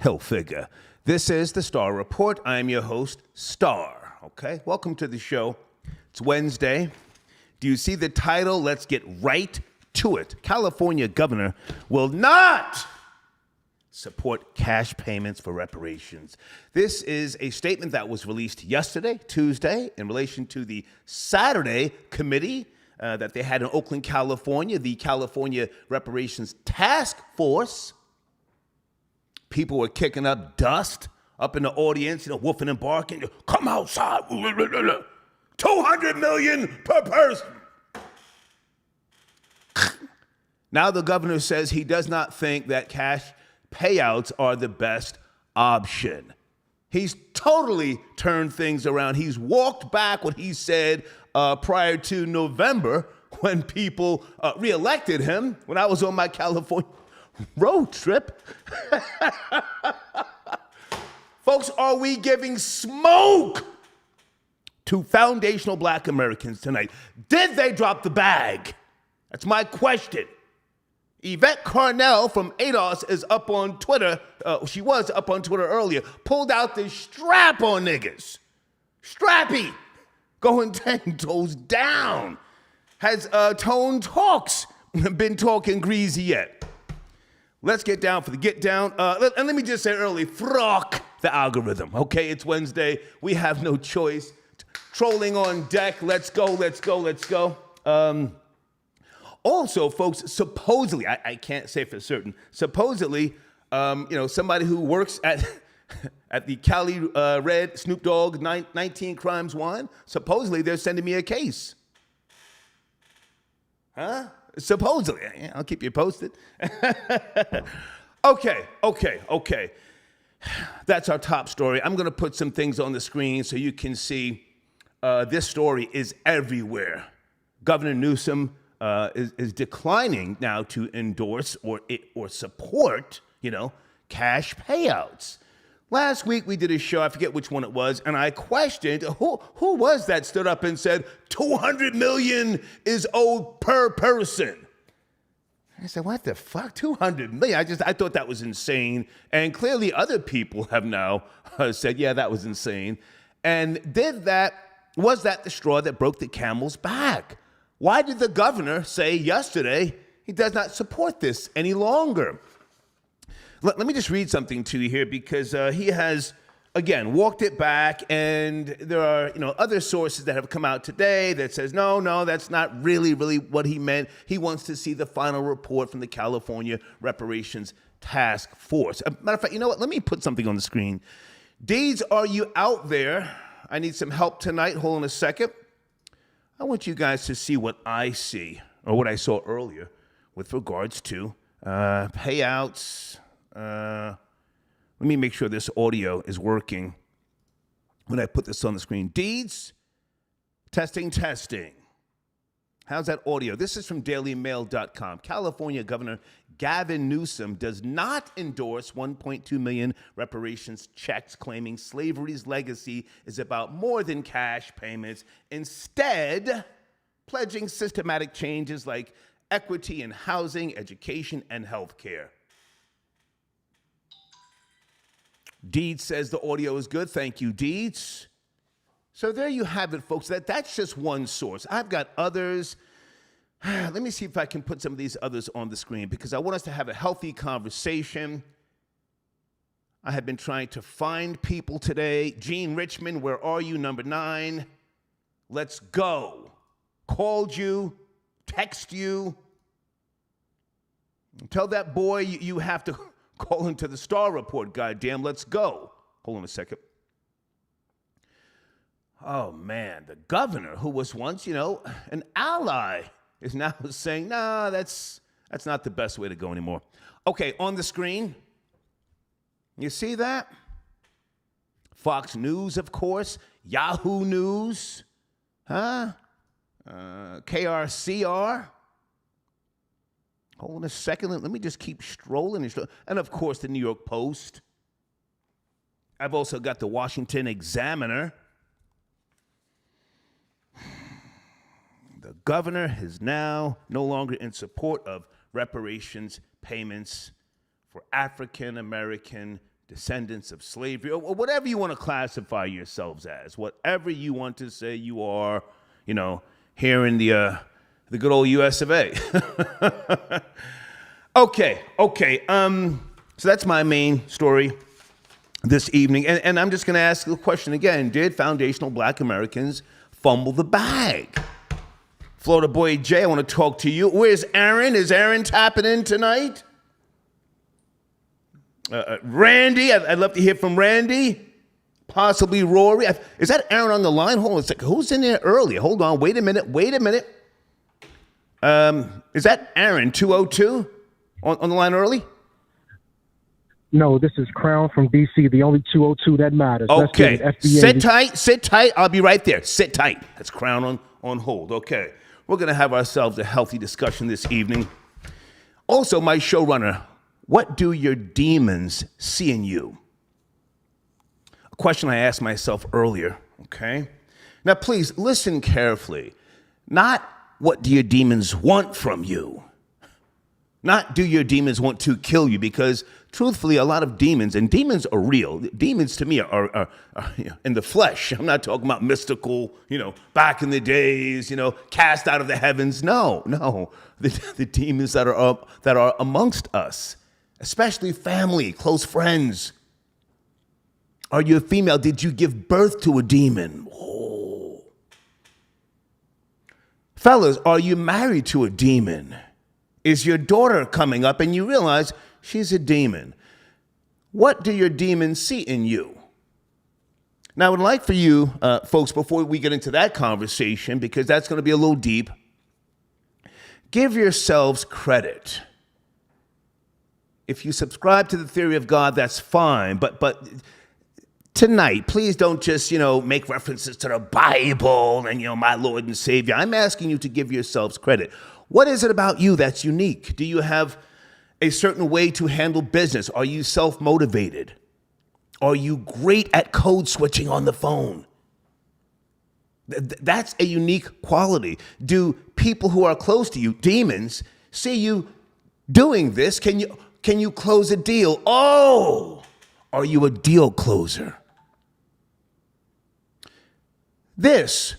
Hill figure. This is the Star Report. I'm your host, Star. Okay, welcome to the show. It's Wednesday. Do you see the title? Let's get right to it. California governor will not support cash payments for reparations. This is a statement that was released yesterday, Tuesday, in relation to the Saturday committee that they had in Oakland, California, the California Reparations Task Force. People were kicking up dust up in the audience, woofing and barking. Come outside. 200 million per person. Now the governor says he does not think that cash payouts are the best option. He's totally turned things around. He's walked back what he said prior to November when people reelected him when I was on my California road trip. Folks, are we giving smoke to foundational black Americans tonight? Did they drop the bag? That's my question. Yvette Carnell from ADOS is up on Twitter. She was up on Twitter earlier. Pulled out the strap on niggas. Strappy. Going 10 toes down. Has Tone Talks been talking greasy yet? Let's get down for the get down. And let me just say early, frock the algorithm. Okay, it's Wednesday. We have no choice. Trolling on deck. Let's go, let's go, let's go. Also, folks, supposedly, I can't say for certain, supposedly, somebody who works at the Cali Red Snoop Dogg 19 Crimes One, supposedly they're sending me a case. Huh? Supposedly. I'll keep you posted. Okay. That's our top story. I'm going to put some things on the screen so you can see this story is everywhere. Governor Newsom is declining now to endorse or support, cash payouts. Last week we did a show, I forget which one it was, and I questioned who was that stood up and said 200 million is owed per person. I said, what the fuck, 200 million? I thought that was insane, and clearly other people have now said, yeah, that was insane. And was that the straw that broke the camel's back? Why did the governor say yesterday he does not support this any longer? Let me just read something to you here because he has, again, walked it back, and there are other sources that have come out today that says, no, that's not really what he meant. He wants to see the final report from the California Reparations Task Force. Matter of fact, you know what? Let me put something on the screen. Deeds, are you out there? I need some help tonight. Hold on a second. I want you guys to see what I see, or what I saw earlier with regards to payouts. Let me make sure this audio is working when I put this on the screen. Deeds, testing. How's that audio? This is from dailymail.com. California Governor Gavin Newsom does not endorse 1.2 million reparations checks, claiming slavery's legacy is about more than cash payments. Instead, pledging systematic changes like equity in housing, education, and health care. Deeds says the audio is good. Thank you, Deeds. So there you have it, folks. That's just one source. I've got others. Let me see if I can put some of these others on the screen because I want us to have a healthy conversation. I have been trying to find people today. Gene Richmond, where are you? Number 9. Let's go. Called you, text you. Tell that boy you have to call into the Star Report, goddamn. Let's go. Hold on a second. Oh, man, the governor, who was once, an ally, is now saying, nah, that's not the best way to go anymore. Okay, on the screen, you see that? Fox News, of course, Yahoo News, KRCR. Hold on a second, let me just keep strolling. And, of course, the New York Post. I've also got the Washington Examiner. The governor is now no longer in support of reparations payments for African American descendants of slavery, or whatever you want to classify yourselves as, whatever you want to say you are, here in the good old US of A. Okay. So that's my main story this evening. And I'm just going to ask the question again. Did foundational Black Americans fumble the bag? Florida boy Jay, I want to talk to you. Where's Aaron? Is Aaron tapping in tonight? Randy, I'd love to hear from Randy. Possibly Rory. Is that Aaron on the line? Hold on a second. Who's in there early? Hold on. Wait a minute. Is that Aaron, 202, on the line early? No, this is Crown from D.C., the only 202 that matters. Okay. Sit tight. I'll be right there. Sit tight. That's Crown on hold. Okay. We're going to have ourselves a healthy discussion this evening. Also, my showrunner, what do your demons see in you? A question I asked myself earlier, okay? Now, please listen carefully. Not what do your demons want from you? Not do your demons want to kill you? Because truthfully, a lot of demons, and demons are real. Demons to me are in the flesh. I'm not talking about mystical, back in the days, cast out of the heavens. No. The demons that are amongst us, especially family, close friends. Are you a female? Did you give birth to a demon? Oh. Fellas, are you married to a demon? Is your daughter coming up and you realize she's a demon? What do your demons see in you? Now, I would like for you, folks, before we get into that conversation, because that's going to be a little deep, give yourselves credit. If you subscribe to the theory of God, that's fine. But tonight, please don't just, make references to the Bible and, my Lord and Savior. I'm asking you to give yourselves credit. What is it about you that's unique? Do you have a certain way to handle business? Are you self-motivated? Are you great at code switching on the phone? That's a unique quality. Do people who are close to you, demons, see you doing this? Can you close a deal? Oh, are you a deal closer? This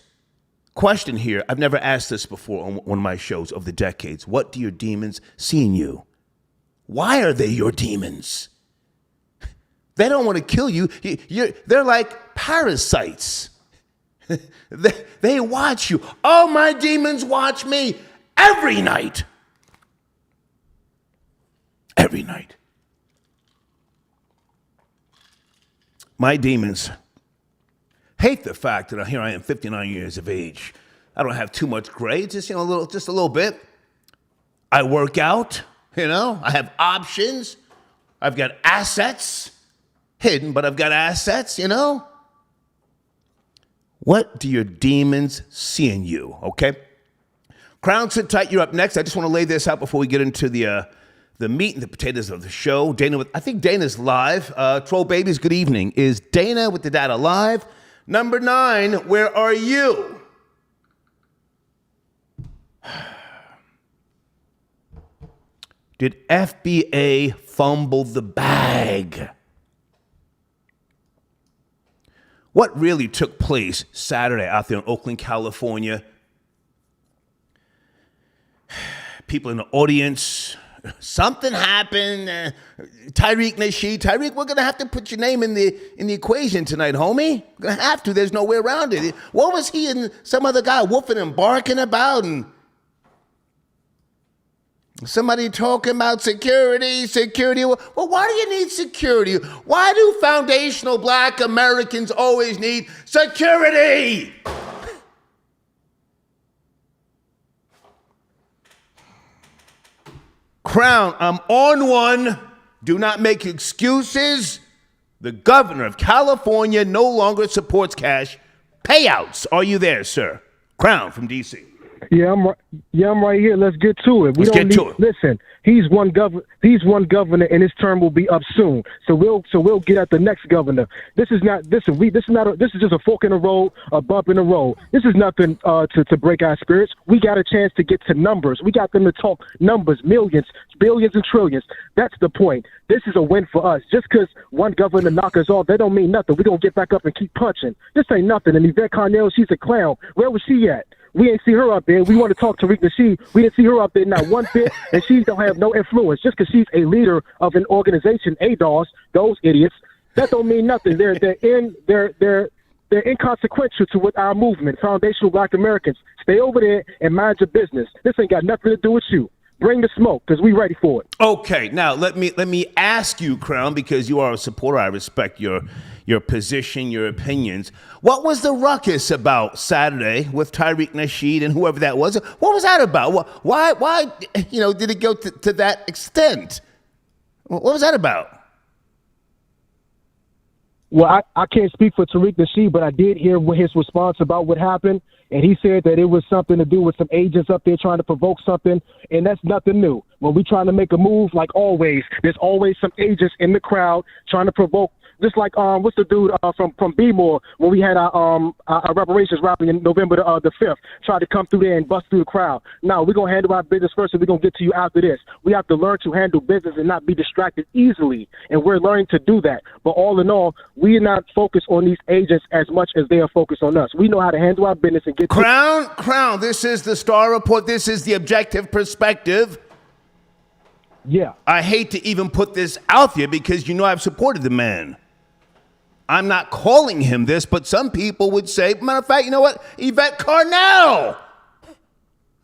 question here, I've never asked this before on one of my shows over the decades. What do your demons see in you? Why are they your demons? They don't want to kill you. They're like parasites. They watch you. Oh, my demons watch me every night. Every night. My demons hate the fact that here I am, 59 years of age. I don't have too much gray, just a little bit. I work out, I have options. I've got assets, hidden, but I've got assets, What do your demons see in you, okay? Crown, sit tight, you're up next. I just want to lay this out before we get into the meat and the potatoes of the show. I think Dana's live. Troll Babies, good evening. Is Dana with the data live? Number 9, where are you? Did FBA fumble the bag? What really took place Saturday out there in Oakland, California? People in the audience, something happened. Tyreek Nasheed. Tyreek, we're going to have to put your name in the equation tonight, homie. We're going to have to. There's no way around it. What was he and some other guy woofing and barking about? And somebody talking about security. Well, why do you need security? Why do foundational Black Americans always need security? Crown, I'm on one. Do not make excuses. The governor of California no longer supports cash payouts. Are you there, sir? Crown from D.C. I'm right here. Let's get to it. Let's get to it. Listen, he's one governor, and his term will be up soon. So we'll get at the next governor. This is just a fork in the road, a bump in the road. This is nothing to break our spirits. We got a chance to get to numbers. We got them to talk numbers, millions, billions, and trillions. That's the point. This is a win for us. Just because one governor knock us off, that don't mean nothing. We're gonna get back up and keep punching. This ain't nothing. And Yvette Carnell, she's a clown. Where was she at? We ain't see her up there. We want to talk to Tariq Nasheed. We didn't see her up there not one bit, and she don't have no influence. Just because she's a leader of an organization, ADOS, those idiots, that don't mean nothing. They're inconsequential to what our movement, Foundational Black Americans. Stay over there and mind your business. This ain't got nothing to do with you. Bring the smoke, because we ready for it. Okay, now let me ask you, Crown, because you are a supporter. I respect your position, your opinions. What was the ruckus about Saturday with Tariq Nasheed and whoever that was? What was that about? Why did it go to that extent? What was that about? Well, I can't speak for Tariq Nasheed, but I did hear his response about what happened, and he said that it was something to do with some agents up there trying to provoke something, and that's nothing new. When we're trying to make a move, like always, there's always some agents in the crowd trying to provoke. Just like what's the dude from B-More when we had our reparations rally in November the 5th, tried to come through there and bust through the crowd. Now we're gonna handle our business first, and we're gonna get to you after this. We have to learn to handle business and not be distracted easily, and we're learning to do that. But all in all, we are not focused on these agents as much as they are focused on us. We know how to handle our business and get Crown. This is the Star Report. This is the objective perspective. Yeah. I hate to even put this out there because I've supported the man. I'm not calling him this, but some people would say, matter of fact, you know what? Yvette Carnell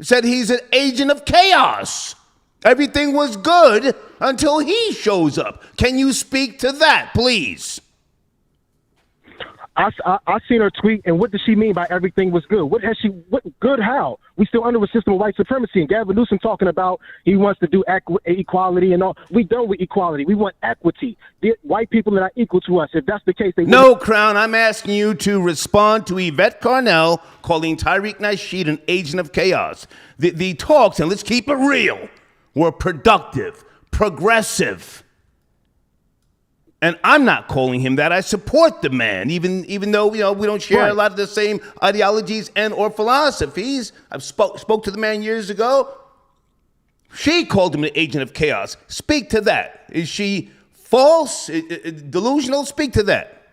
said he's an agent of chaos. Everything was good until he shows up. Can you speak to that, please? I seen her tweet, and what does she mean by everything was good? What good how? We still under a system of white supremacy, and Gavin Newsom talking about he wants to do equality and all. We done with equality. We want equity. White people are not equal to us. If that's the case, No, Crown, I'm asking you to respond to Yvette Carnell calling Tariq Nasheed an agent of chaos. The talks, and let's keep it real, were productive, progressive. And I'm not calling him that. I support the man, even though we don't share a lot of the same ideologies and or philosophies. I've spoke to the man years ago. She called him an agent of chaos. Speak to that. Is she false, delusional? Speak to that.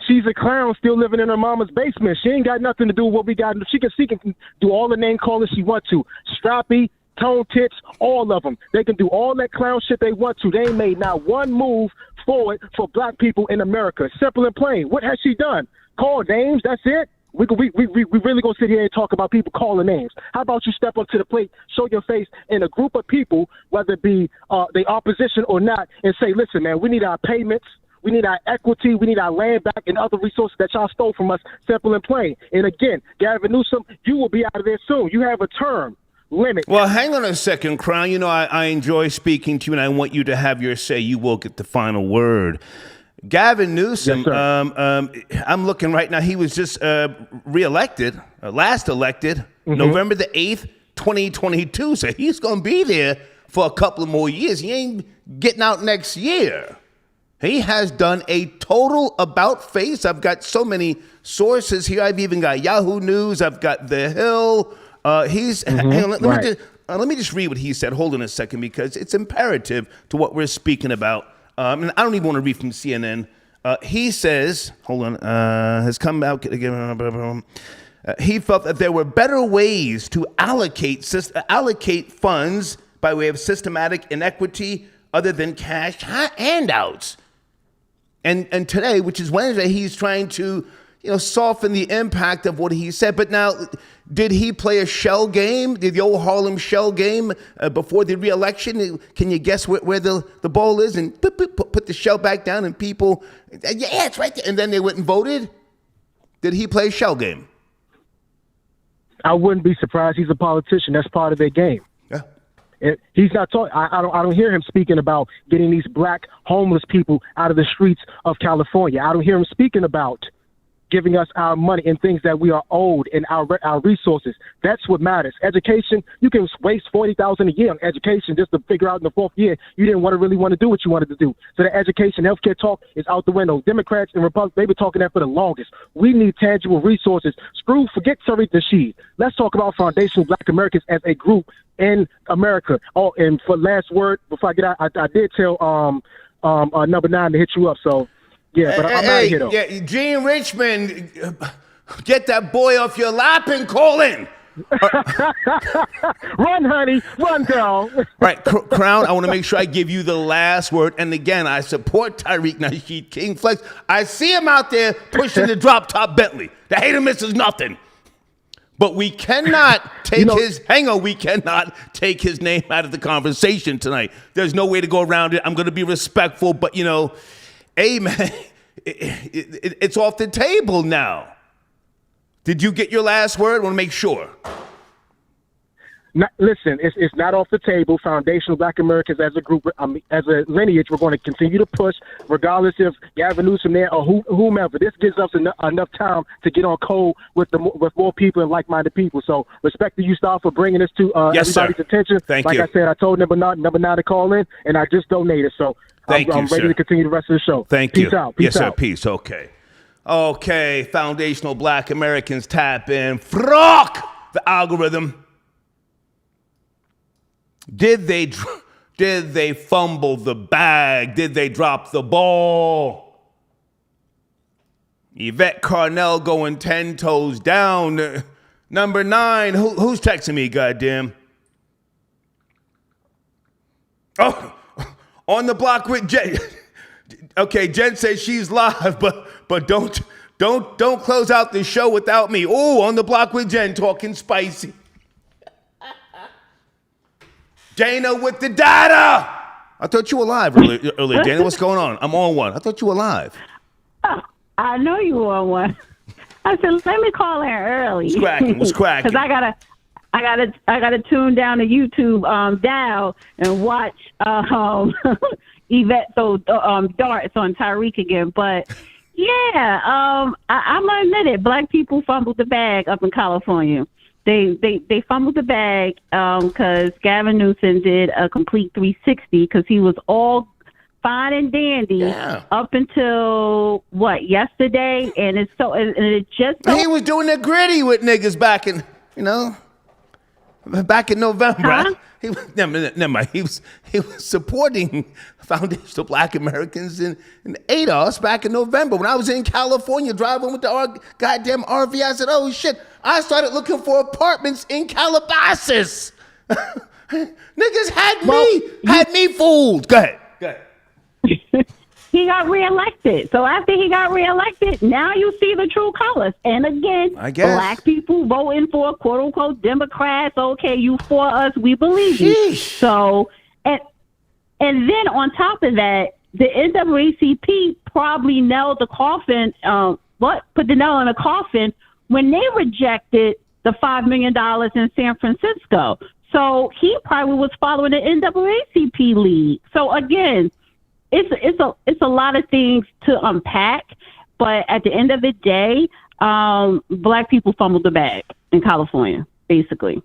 She's a clown still living in her mama's basement. She ain't got nothing to do with what we got. She can do all the name calling she wants to. Strappy, tone tits, all of them. They can do all that clown shit they want to. They ain't made not one move forward for black people in America. Simple and plain. What has she done? Call names, that's it? We really gonna sit here and talk about people calling names. How about you step up to the plate, show your face in a group of people, whether it be the opposition or not, and say, listen, man, we need our payments, we need our equity, we need our land back and other resources that y'all stole from us, simple and plain. And again, Gavin Newsom, you will be out of there soon. You have a term limit. Well, hang on a second, Crown. I enjoy speaking to you, and I want you to have your say. You will get the final word. Gavin Newsom, yes, I'm looking right now. He was just reelected, last elected, November the 8th, 2022. So he's going to be there for a couple of more years. He ain't getting out next year. He has done a total about face. I've got so many sources here. I've even got Yahoo News. I've got The Hill. Hang on, let me just read what he said. Hold on a second, because it's imperative to what we're speaking about. And I don't even want to read from CNN. He says, hold on, has come out again. He felt that there were better ways to allocate funds by way of systematic inequity other than cash handouts. And today, which is Wednesday, he's trying to soften the impact of what he said. But now, did he play a shell game? Did the old Harlem shell game before the re-election? Can you guess where the ball is? And put the shell back down, and people, yeah, it's right there. And then they went and voted? Did he play a shell game? I wouldn't be surprised. He's a politician. That's part of their game. Yeah. He's not talking. I don't hear him speaking about getting these black homeless people out of the streets of California. I don't hear him speaking about giving us our money and things that we are owed and our resources. That's what matters. Education, you can waste $40,000 a year on education just to figure out in the fourth year you didn't really want to do what you wanted to do. So the education, healthcare talk is out the window. Democrats and Republicans, they've been talking that for the longest. We need tangible resources. Forget Tariq Nasheed. Let's talk about foundational Black Americans as a group in America. Oh, and for last word, before I get out, I did tell number 9 to hit you up. So, yeah, but I'm out of here, though. Yeah, Gene Richmond, get that boy off your lap and call in. Run, honey. Run, girl. Right, Crown, I want to make sure I give you the last word. And again, I support Tariq Nasheed King Flex. I see him out there pushing the drop-top Bentley. The hater misses nothing. But we cannot take we cannot take his name out of the conversation tonight. There's no way to go around it. I'm going to be respectful, but, hey, man, it's off the table now. Did you get your last word? I want to make sure. Listen, it's not off the table. Foundational Black Americans as a group, as a lineage, we're going to continue to push, regardless if Gavin Newsom there or whomever. This gives us enough time to get on code with more people and like-minded people. So respect to you, Star, for bringing this to everybody's attention. Thank you. Like I said, I told number 9 to call in, and I just donated. So I'm ready to continue the rest of the show. Thank you. Peace out. Yes, sir. Peace. Okay. Foundational Black Americans tap in. Frock the algorithm. Did they fumble the bag? Did they drop the ball? Yvette Carnell going 10 toes down. Number 9, who's texting me, goddamn? Oh, on the block with Jen. Okay, Jen says she's live, but don't close out the show without me. Oh, on the block with Jen, talking spicy. Dana with the data. I thought you were live earlier. Dana, what's going on? I'm on one. I thought you were live. Oh, I know you were on one. I said, let me call in early. What's cracking? Because I gotta tune down the YouTube dial and watch Yvette throw darts on Tyreek again. But yeah, I'm gonna admit it. Black people fumbled the bag up in California. They fumbled the bag because Gavin Newsom did a complete 360 because he was all fine and dandy up until yesterday, and it just he was doing the gritty with niggas back in November. Huh? Never mind. He was supporting foundational Black Americans in ADOS back in November when I was in California driving with the goddamn RV. I said, "Oh shit!" I started looking for apartments in Calabasas. Niggas had me fooled. Go ahead. He got reelected. So after he got reelected, now you see the true colors. And again, Black people voting for quote unquote Democrats. Okay, you for us, we believe you. So and then on top of that, the NAACP probably nailed the coffin. Put the nail in the coffin when they rejected the $5 million in San Francisco. So he probably was following the NAACP lead. So again, it's a lot of things to unpack, but at the end of the day, Black people fumbled the bag in California, basically,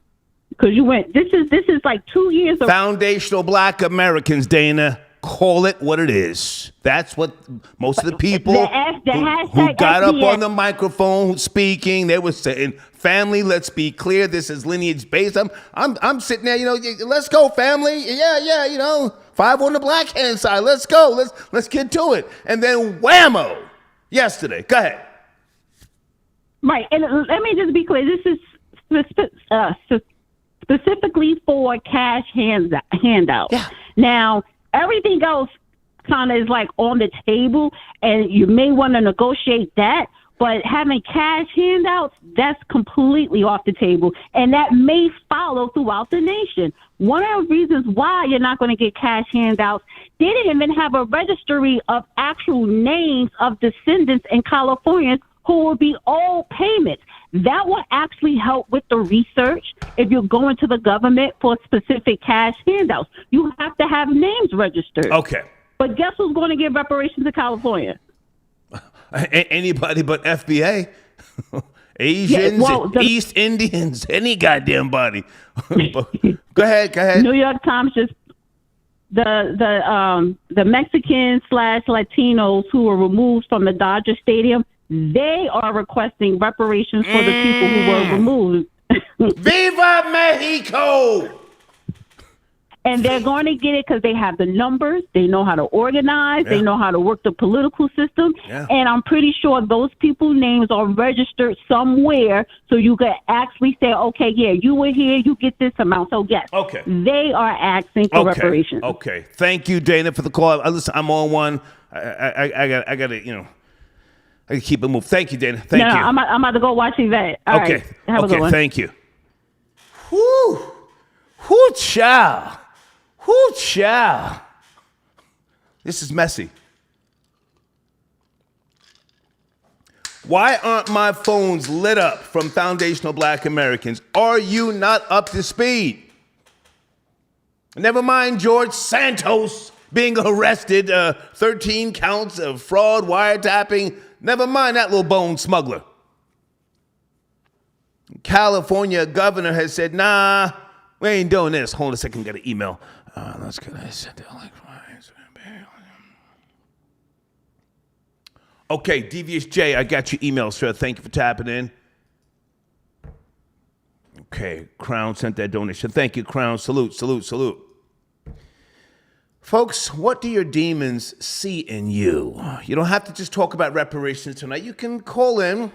because you went. This is like 2 years of foundational Black Americans. Dana, call it what it is. That's what most of the people who got up on the microphone speaking, they were saying, "Family, let's be clear. This is lineage based." I'm sitting there, let's go, family. Yeah, 5 on the black hand side. Let's go. Let's get to it. And then whammo, yesterday. Go ahead. Right, and let me just be clear. This is specifically for cash handout. Yeah. Now, everything else kind of is like on the table, and you may want to negotiate that. But having cash handouts, that's completely off the table, and that may follow throughout the nation. One of the reasons why you're not going to get cash handouts, they didn't even have a registry of actual names of descendants in California who will be owed payments. That will actually help with the research if you're going to the government for specific cash handouts. You have to have names registered. Okay. But guess who's going to give reparations to California? Anybody but FBA. Asians, East Indians, any goddamn body. Go ahead. New York Times just the Mexicans / Latinos who were removed from the Dodger Stadium, they are requesting reparations for the people who were removed. Viva Mexico! And they're going to get it because they have the numbers. They know how to organize. Yeah. They know how to work the political system. Yeah. And I'm pretty sure those people's names are registered somewhere so you can actually say, okay, yeah, you were here, you get this amount. So, yes, they are asking for reparations. Okay. Thank you, Dana, for the call. Listen, I'm on one. I got to, I keep it moving. Thank you, Dana. Thank you. I'm about to go watch Yvette. All right. Have a good one. Thank you. Whoo, child. Whoo, child. This is messy. Why aren't my phones lit up from Foundational Black Americans? Are you not up to speed? Never mind George Santos being arrested, 13 counts of fraud, wiretapping. Never mind that little bone smuggler. California governor has said, nah, we ain't doing this. Hold on a second, got an email. That's good. I said that like okay, Devious J, I got your email, sir. Thank you for tapping in. Okay, Crown sent that donation. Thank you, Crown. Salute. Folks, what do your demons see in you? You don't have to just talk about reparations tonight. You can call in.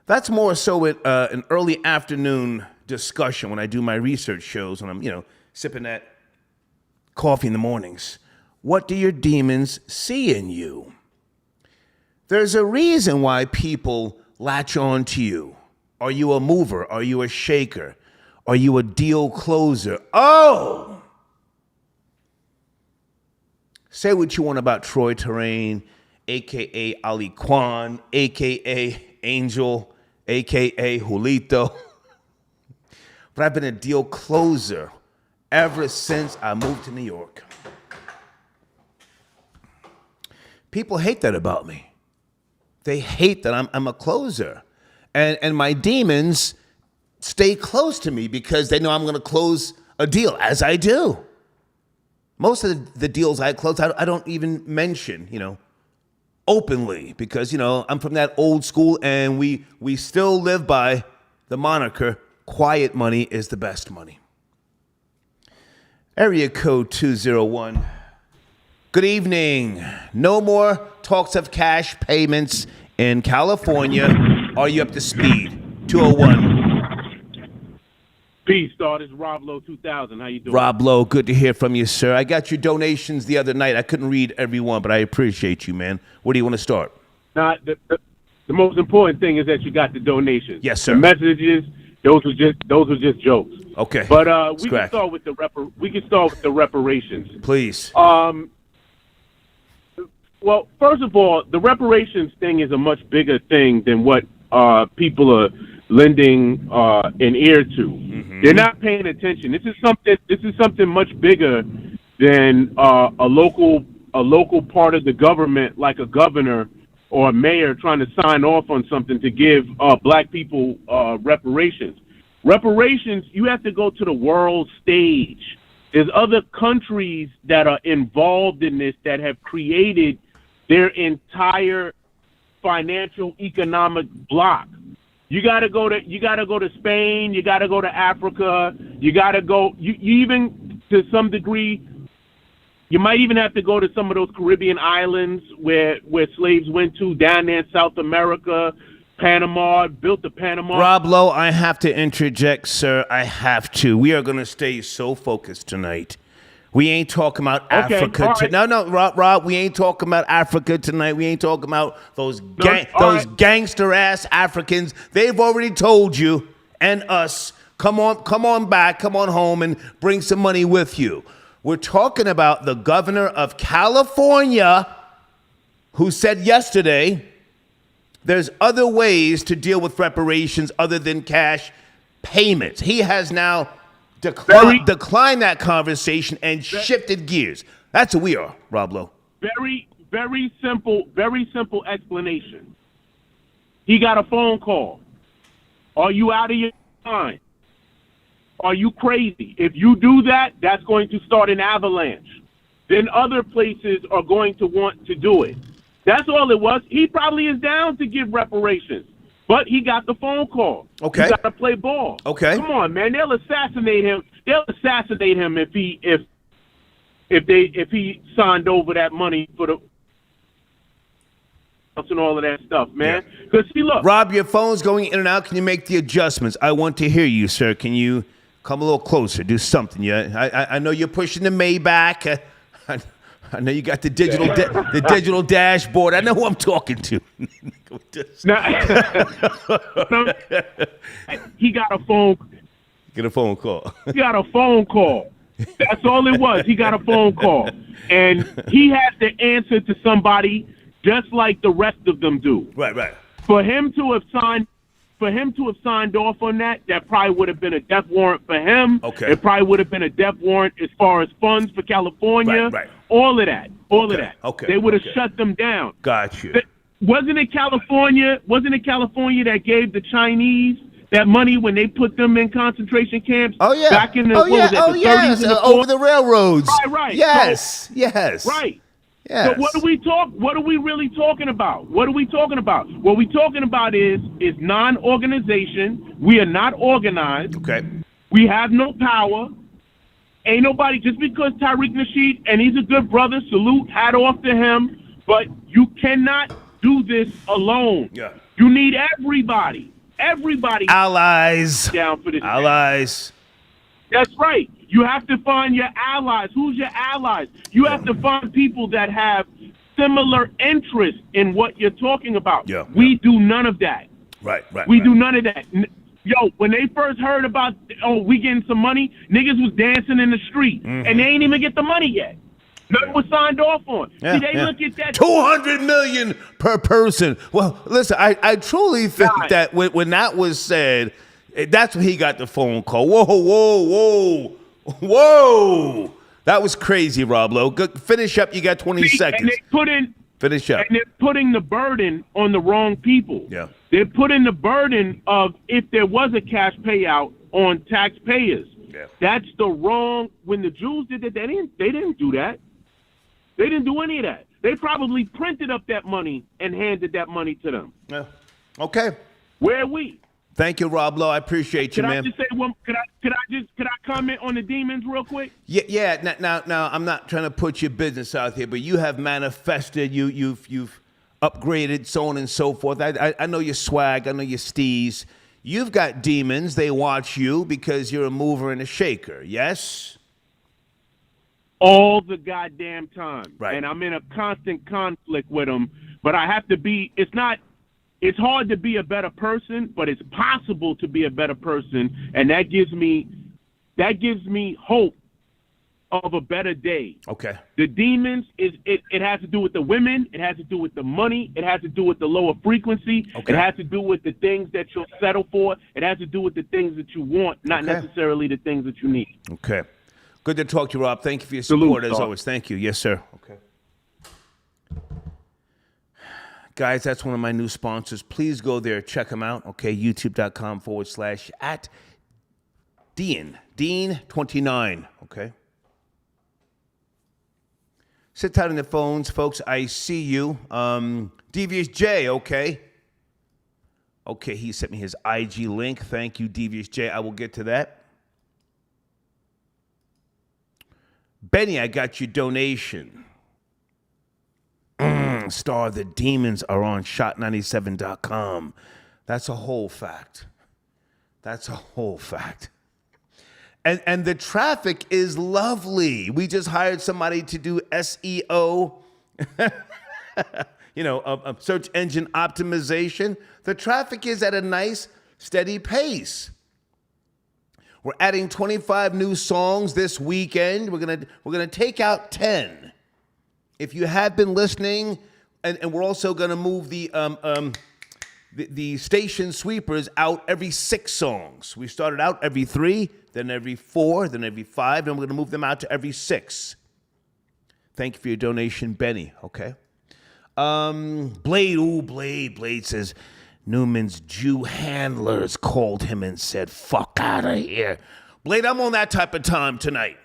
That's more so an early afternoon discussion when I do my research shows, when I'm, sipping that coffee in the mornings. What do your demons see in you? There's a reason why people latch on to you. Are you a mover? Are you a shaker? Are you a deal closer? Oh! Say what you want about Troy Terrain, a.k.a. Ali Kwan, a.k.a. Angel, a.k.a. Julito. But I've been a deal closer ever since I moved to New York. People hate that about me. They hate that I'm a closer. And my demons stay close to me because they know I'm going to close a deal, as I do. Most of the deals I close, I don't even mention, openly because, I'm from that old school and we still live by the moniker, quiet money is the best money. Area code 201. Good evening. No more talks of cash payments in California. Are you up to speed? 201. Peace, Star. This is Rob Lowe 2000. How you doing? Rob Lowe, good to hear from you, sir. I got your donations the other night. I couldn't read every one, but I appreciate you, man. Where do you want to start? Now, the most important thing is that you got the donations. Yes, sir. The messages, those were just jokes. Okay. But we can start with the reparations. Please. Well, first of all, the reparations thing is a much bigger thing than what people are lending an ear to. Mm-hmm. They're not paying attention. This is something much bigger than a local part of the government, like a governor or a mayor, trying to sign off on something to give black people reparations. Reparations, you have to go to the world stage. There's other countries that are involved in this that have created their entire financial economic block. You gotta go to Spain, you gotta go to Africa, you even to some degree, you might even have to go to some of those Caribbean islands where slaves went to, down there in South America, Panama, built the Panama. Rob Lowe, I have to interject, sir. I have to. We are gonna stay so focused tonight. We ain't talking about Africa. Right. No, Rob, we ain't talking about Africa tonight. We ain't talking about those gangster-ass Africans. They've already told you and us, come on back, come on home and bring some money with you. We're talking about the governor of California who said yesterday there's other ways to deal with reparations other than cash payments. He has now declined that conversation and shifted gears. That's what we are, Rob Lowe. Very, very simple explanation. He got a phone call. Are you out of your mind? Are you crazy? If you do that, that's going to start an avalanche. Then other places are going to want to do it. That's all it was. He probably is down to give reparations, but he got the phone call. Okay. You got to play ball. Okay. Come on, man. They'll assassinate him. They'll assassinate him if he signed over that money for the and all of that stuff, man. Because see, look, Rob, your phone's going in and out. Can you make the adjustments? I want to hear you, sir. Can you come a little closer? Do something. Yeah. I know you're pushing the Maybach. I know you got the digital the digital dashboard. I know who I'm talking to. He got a phone. Get a phone call. He got a phone call. That's all it was. He got a phone call, and he has to answer to somebody just like the rest of them do. Right. For him to have signed off on that, that probably would have been a death warrant for him. Okay. It probably would have been a death warrant as far as funds for California. Right. All of that. Okay. They would have shut them down. Got you. Wasn't it California that gave the Chinese that money when they put them in concentration camps? Oh yeah. Back in the the 30s and the over the railroads. Right. Yes. Right. Yes. So what are we really talking about? What are we talking about? What we're talking about is non-organization. We are not organized. Okay. We have no power. Ain't nobody, just because Tariq Nasheed, and he's a good brother, salute, hat off to him, but you cannot do this alone. Yeah. You need everybody Allies. down for this. Allies. That's right. You have to find your allies. Who's your allies? You have to find people that have similar interests in what you're talking about. Yeah. We do none of that. Right. We do none of that. Yo, when they first heard about, we getting some money, niggas was dancing in the street, and they ain't even get the money yet. Nothing was signed off on. See, they look at that. $200 million per person. Well, listen, I truly think that when that was said, that's when he got the phone call. Whoa. That was crazy, Rob Lowe. Finish up. You got 20 seconds. Finish up. And they're putting the burden on the wrong people. Yeah. They're putting the burden of, if there was a cash payout, on taxpayers. Yeah. That's the wrong. When the Jews did that, they didn't do that. They didn't do any of that. They probably printed up that money and handed that money to them. Yeah. Okay. Where are we? Thank you, Rob Lowe. I appreciate you, man. Could I just say one? Could I comment on the demons real quick? Yeah. Now, I'm not trying to put your business out here, but you have manifested. You've upgraded, so on and so forth. I know your swag. I know your steez. You've got demons. They watch you because you're a mover and a shaker. Yes. All the goddamn time. Right. And I'm in a constant conflict with them. But I have to be. It's hard to be a better person, but it's possible to be a better person, and that gives me hope of a better day. Okay. The demons it has to do with the women, it has to do with the money, it has to do with the lower frequency, Okay. It has to do with the things that you'll settle for, it has to do with the things that you want, not necessarily the things that you need. Okay. Good to talk to you, Rob. Thank you for your Salute, support as Doc. always. Thank you. Yes, sir. Okay. Guys, that's one of my new sponsors. Please go there. Check them out. Okay. YouTube.com/@Dean29. Okay. Sit tight on the phones, folks. I see you. Devious J, okay. Okay, he sent me his IG link. Thank you, Devious J. I will get to that. Benny, I got your donation. Star, the demons are on shot97.com. That's a whole fact. And the traffic is lovely. We just hired somebody to do SEO, search engine optimization. The traffic is at a nice, steady pace. We're adding 25 new songs this weekend. We're gonna take out 10. If you have been listening, and we're also gonna move the station sweepers out every 6 songs. We started out every 3, then every 4, then every 5, and we're gonna move them out to every 6. Thank you for your donation, Benny. Okay. Blade says, Newman's Jew handlers called him and said, fuck out of here. Blade, I'm on that type of time tonight.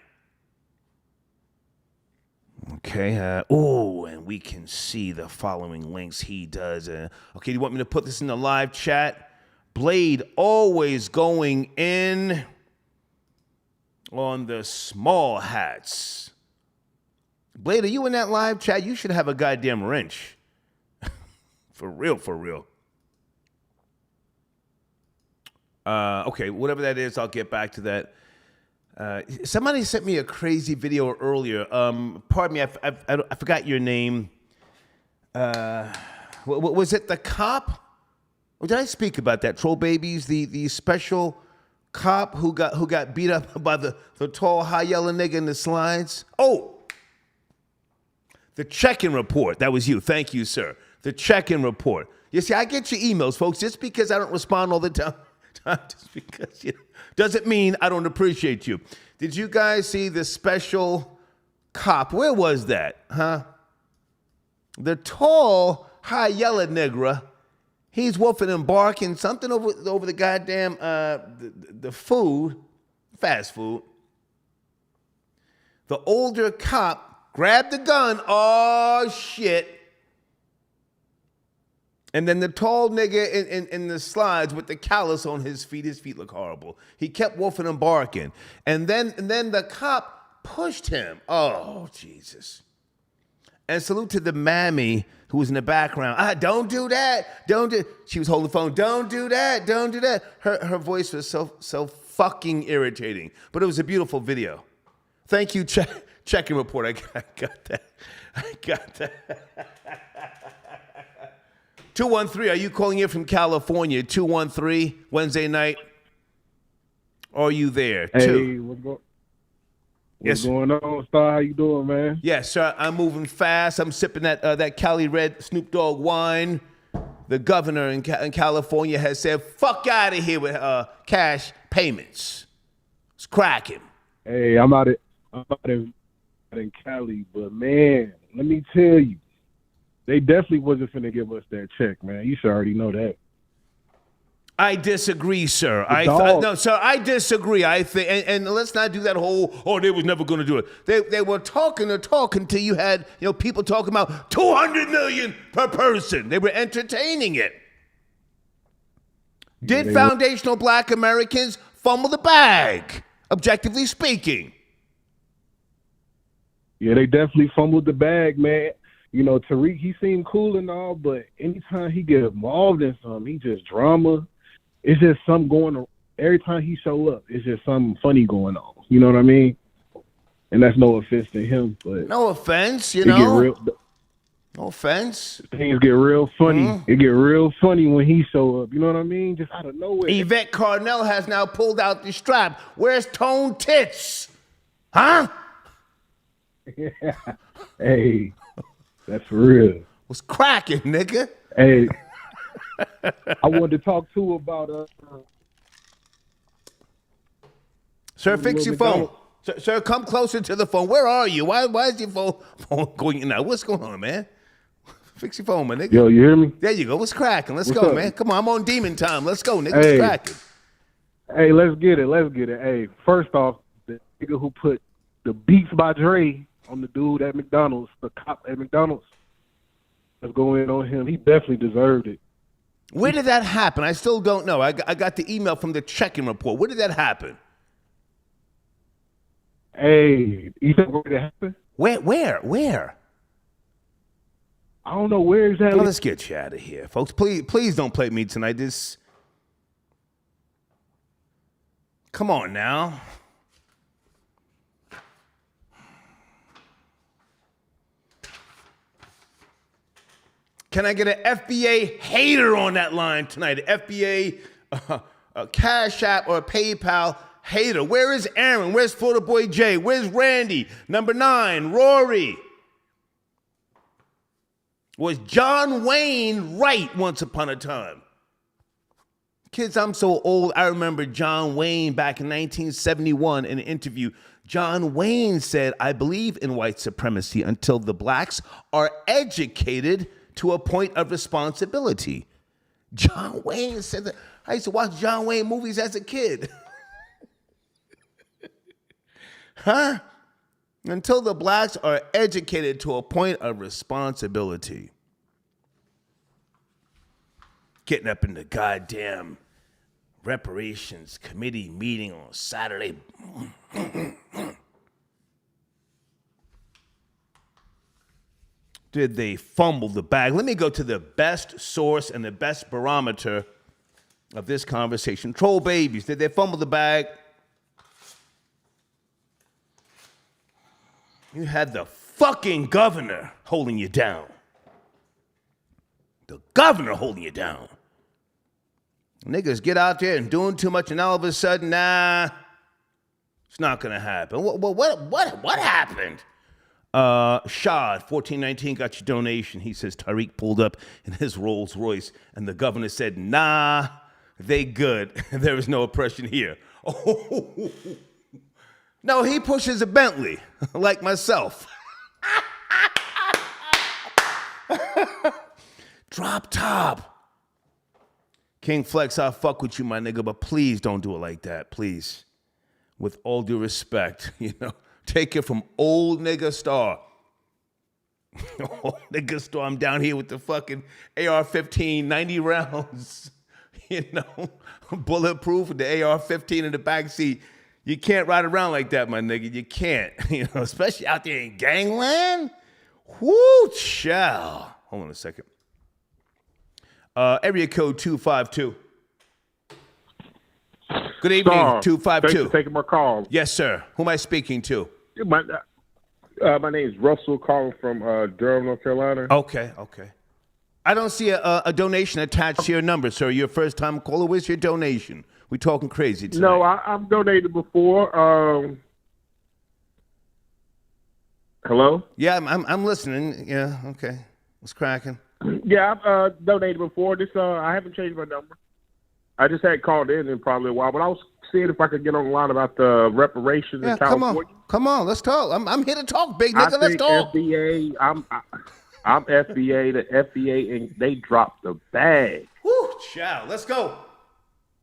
Okay, and we can see the following links he does. Okay, do you want me to put this in the live chat? Blade always going in on the small hats. Blade, are you in that live chat? You should have a goddamn wrench. For real, for real. Okay, whatever that is, I'll get back to that. Somebody sent me a crazy video earlier. Pardon me, I forgot your name. Was it the cop? Or did I speak about that? Troll Babies, the special cop who got beat up by the tall, high yellow nigga in the slides? Oh, the check-in report. That was you. Thank you, sir. The check-in report. You see, I get your emails, folks, just because I don't respond all the time. Just because, doesn't mean I don't appreciate you. Did you guys see the special cop? Where was that, huh? The tall, high yellow nigga, he's wolfing and barking something over the goddamn, the food, fast food. The older cop grabbed the gun, oh shit. And then the tall nigga in the slides with the callus on his feet look horrible. He kept wolfing and barking. And then the cop pushed him. Oh, Jesus. And salute to the mammy who was in the background. Don't do that. Don't do. She was holding the phone. Don't do that. Don't do that. Her voice was so fucking irritating. But it was a beautiful video. Thank you, check-in report. I got that. I got that. 213, are you calling in from California? 213, Wednesday night. Are you there? Hey, what's going on, Star? How you doing, man? Yes, sir. I'm moving fast. I'm sipping that Cali Red Snoop Dogg wine. The governor in California has said, fuck out of here with cash payments. It's cracking. Hey, I'm out in Cali, but man, let me tell you, they definitely wasn't finna give us that check, man. You should already know that. I disagree, sir. No, sir, I disagree. I think, and let's not do that whole, they was never going to do it. They were talking till you had, people talking about $200 million per person. They were entertaining it. Did foundational black Americans fumble the bag, objectively speaking? Yeah, they definitely fumbled the bag, man. Tariq, he seemed cool and all, but anytime he get involved in something, he just drama. It's just something going on. Every time he show up, it's just something funny going on. You know what I mean? And that's no offense to him, but no offense, no offense. Things get real funny. Mm-hmm. It get real funny when he show up. You know what I mean? Just out of nowhere. Yvette Carnell has now pulled out the strap. Where's Tone Tits? Huh? Hey. That's for real. What's cracking, nigga? Hey, I wanted to talk too about Sir, fix your phone. Sir, come closer to the phone. Where are you? Why is your phone going in now? What's going on, man? Fix your phone, my nigga. Yo, you hear me? There you go. What's cracking? Let's go, man. Come on, I'm on demon time. Let's go, nigga. What's cracking? Hey, let's get it. Hey, first off, the nigga who put the Beats by Dre on the dude at McDonald's, the cop at McDonald's. Let's go in on him. He definitely deserved it. Where did that happen? I still don't know. I got the email from the check-in report. Where did that happen? Hey, you think where did it happen? Where? I don't know where exactly. Well, let's get you out of here, folks. Please don't play me tonight. Come on now. Can I get an FBA hater on that line tonight? An FBA, a Cash App or a PayPal hater. Where is Aaron? Where's Florida Boy Jay? Where's Randy? Number 9, Rory. Was John Wayne right once upon a time? Kids, I'm so old, I remember John Wayne back in 1971 in an interview. John Wayne said, I believe in white supremacy until the blacks are educated to a point of responsibility. John Wayne said that. I used to watch John Wayne movies as a kid. Huh? Until the blacks are educated to a point of responsibility. Getting up in the goddamn reparations committee meeting on Saturday. Did they fumble the bag? Let me go to the best source and the best barometer of this conversation. Troll babies, did they fumble the bag? You had the fucking governor holding you down. The governor holding you down. Niggas get out there and doing too much, and all of a sudden, nah, it's not gonna happen. What happened? Shad, 1419 got your donation. He says Tariq pulled up in his Rolls Royce, and the governor said, nah, they good. There is no oppression here. Oh. No, he pushes a Bentley, like myself. Drop top. King Flex, I'll fuck with you, my nigga, but please don't do it like that, please. With all due respect, take it from old nigga Star. Old nigga Star, I'm down here with the fucking AR-15, 90 rounds, bulletproof with the AR-15 in the backseat. You can't ride around like that, my nigga. You can't, especially out there in gangland. Whoo, chow. Hold on a second. Area code 252. Good evening, Star, 252. Thanks for taking my call. Yes, sir. Who am I speaking to? My name is Russell, calling from Durham, North Carolina. Okay. I don't see a donation attached to your number, sir. You're a first-time caller. Where's your donation? We talking crazy tonight. No, I've donated before. Hello? Yeah, I'm listening. Yeah, okay. What's cracking? Yeah, I've donated before. I haven't changed my number. I just had called in probably a while, but I was seeing if I could get on the line about the reparations in California. Come on, let's talk. I'm here to talk, big nigga. Let's talk. FBA, I'm FBA, the FBA, and they dropped the bag. Woo, child. Let's go.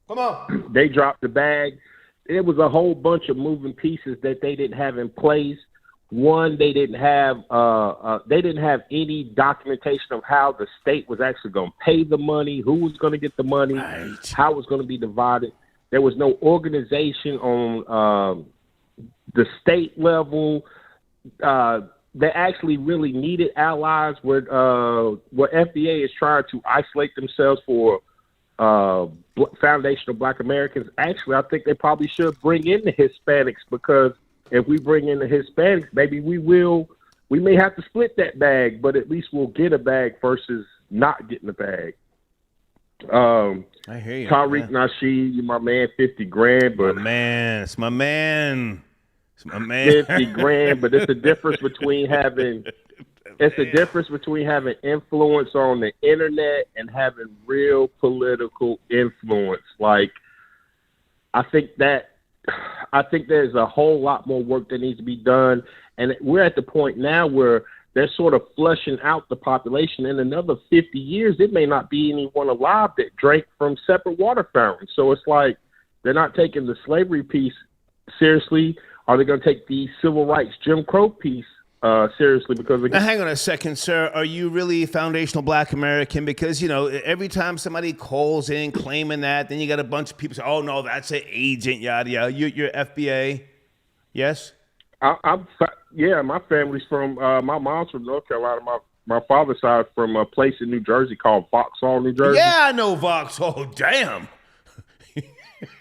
Come on. They dropped the bag. It was a whole bunch of moving pieces that they didn't have in place. One, they didn't have any documentation of how the state was actually going to pay the money, who was going to get the money, how it was going to be divided. There was no organization on the state level. They actually really needed allies where FDA is trying to isolate themselves for foundational Black Americans. Actually, I think they probably should bring in the Hispanics, because if we bring in the Hispanics, maybe we may have to split that bag, but at least we'll get a bag versus not getting a bag. I hear you. Tariq Nasheed, you my man, $50,000, but it's my man. 50 grand, but it's a difference between having influence on the internet and having real political influence. Like, I think there's a whole lot more work that needs to be done, and we're at the point now where they're sort of flushing out the population. In another 50 years, it may not be anyone alive that drank from separate water fountains. So it's like they're not taking the slavery piece seriously. Are they going to take the civil rights Jim Crow piece seriously? Because now, hang on a second, sir. Are you really foundational Black American? Because, every time somebody calls in claiming that, then you got a bunch of people say, oh, no, that's an agent, yada, yada. You're FBA, yes? Yeah, my family's from, my mom's from North Carolina. My father's side from a place in New Jersey called Vauxhall, New Jersey. Yeah, I know Vauxhall. Damn.